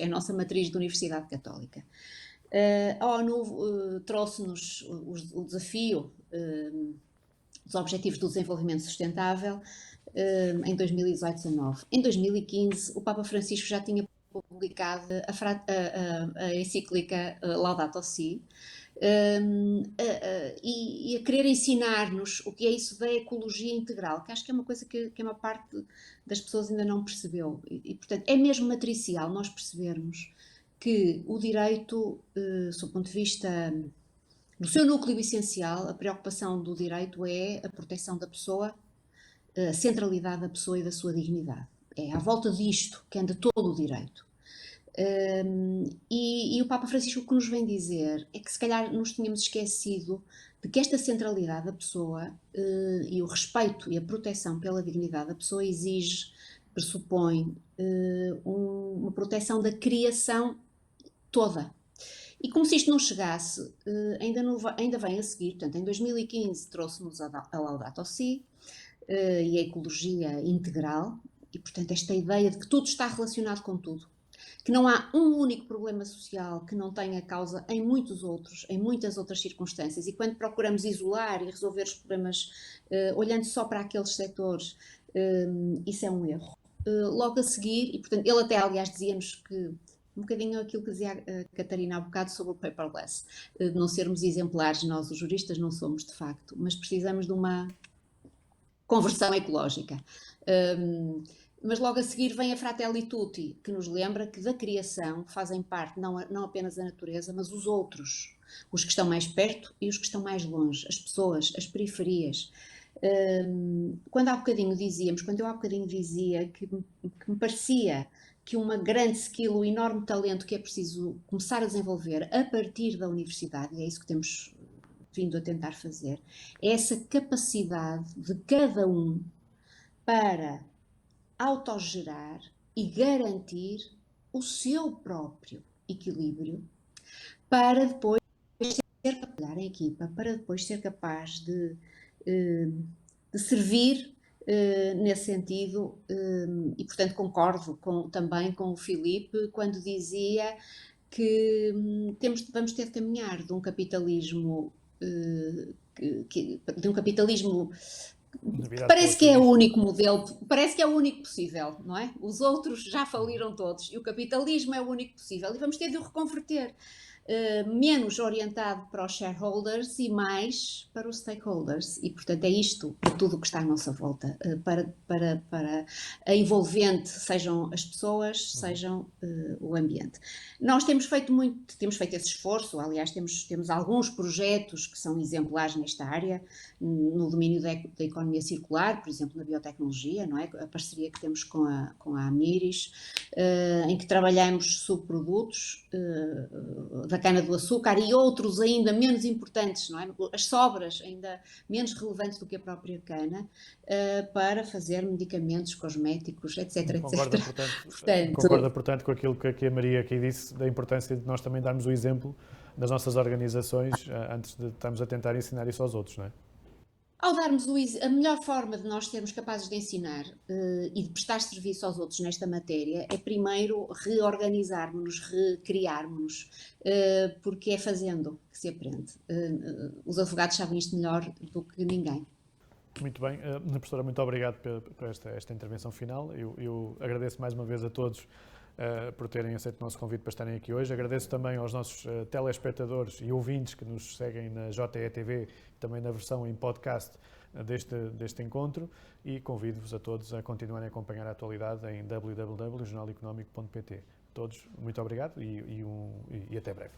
da Universidade Católica. A ONU trouxe-nos o desafio dos Objetivos do Desenvolvimento Sustentável em 2018-19. Em 2015, o Papa Francisco já tinha publicado a encíclica Laudato Si, e a querer ensinar-nos o que é isso da ecologia integral, que acho que é uma coisa que uma parte das pessoas ainda não percebeu. E, portanto, é mesmo matricial nós percebermos que o direito, sob o ponto de vista... No seu núcleo essencial, a preocupação do direito é a proteção da pessoa, a centralidade da pessoa e da sua dignidade. É à volta disto que anda todo o direito. E o Papa Francisco o que nos vem dizer é que se calhar nos tínhamos esquecido de que esta centralidade da pessoa e o respeito e a proteção pela dignidade da pessoa pressupõe uma proteção da criação toda. E como se isto não chegasse, ainda vem a seguir, portanto, em 2015 trouxe-nos a Laudato Si e a ecologia integral, e portanto esta ideia de que tudo está relacionado com tudo, que não há um único problema social que não tenha causa em muitas outras circunstâncias, e quando procuramos isolar e resolver os problemas olhando só para aqueles setores, isso é um erro. Logo a seguir, e portanto ele até aliás dizia-nos que um bocadinho aquilo que dizia a Catarina há bocado sobre o paperless, de não sermos exemplares, nós os juristas não somos de facto, mas precisamos de uma conversão ecológica. Mas logo a seguir vem a Fratelli Tutti, que nos lembra que da criação fazem parte não apenas a natureza, mas os outros, os que estão mais perto e os que estão mais longe, as pessoas, as periferias. Quando eu há bocadinho dizia que me parecia que uma grande skill, um enorme talento que é preciso começar a desenvolver a partir da universidade, e é isso que temos vindo a tentar fazer, é essa capacidade de cada um para autogerar e garantir o seu próprio equilíbrio para depois ser capaz em equipa, para depois ser capaz de servir nesse sentido, e portanto concordo também com o Filipe quando dizia que vamos ter de caminhar de um capitalismo parece que é o único modelo, parece que é o único possível, não é? Os outros já faliram todos e o capitalismo é o único possível e vamos ter de o reconverter, menos orientado para os shareholders e mais para os stakeholders, e portanto é isto, tudo o que está à nossa volta, para a envolvente, sejam as pessoas, sejam o ambiente. Nós temos feito esse esforço, aliás temos alguns projetos que são exemplares nesta área, no domínio da economia circular, por exemplo na biotecnologia, não é? A parceria que temos com a Amiris, em que trabalhamos subprodutos da cana-do-açúcar e outros ainda menos importantes, não é? As sobras ainda menos relevantes do que a própria cana, para fazer medicamentos, cosméticos, etc. Concorda, portanto, com aquilo que a Maria aqui disse, da importância de nós também darmos o exemplo das nossas organizações antes de estarmos a tentar ensinar isso aos outros, não é? Ao darmos a melhor forma de nós sermos capazes de ensinar e de prestar serviço aos outros nesta matéria é primeiro reorganizarmos-nos, recriarmos-nos, porque é fazendo que se aprende. Os advogados sabem isto melhor do que ninguém. Muito bem. Professora, muito obrigado por esta intervenção final. Eu agradeço mais uma vez a todos por terem aceito o nosso convite para estarem aqui hoje. Agradeço também aos nossos telespectadores e ouvintes que nos seguem na JETV, também na versão em podcast deste encontro, e convido-vos a todos a continuarem a acompanhar a atualidade em www.jornaleconómico.pt. Todos, muito obrigado e até breve.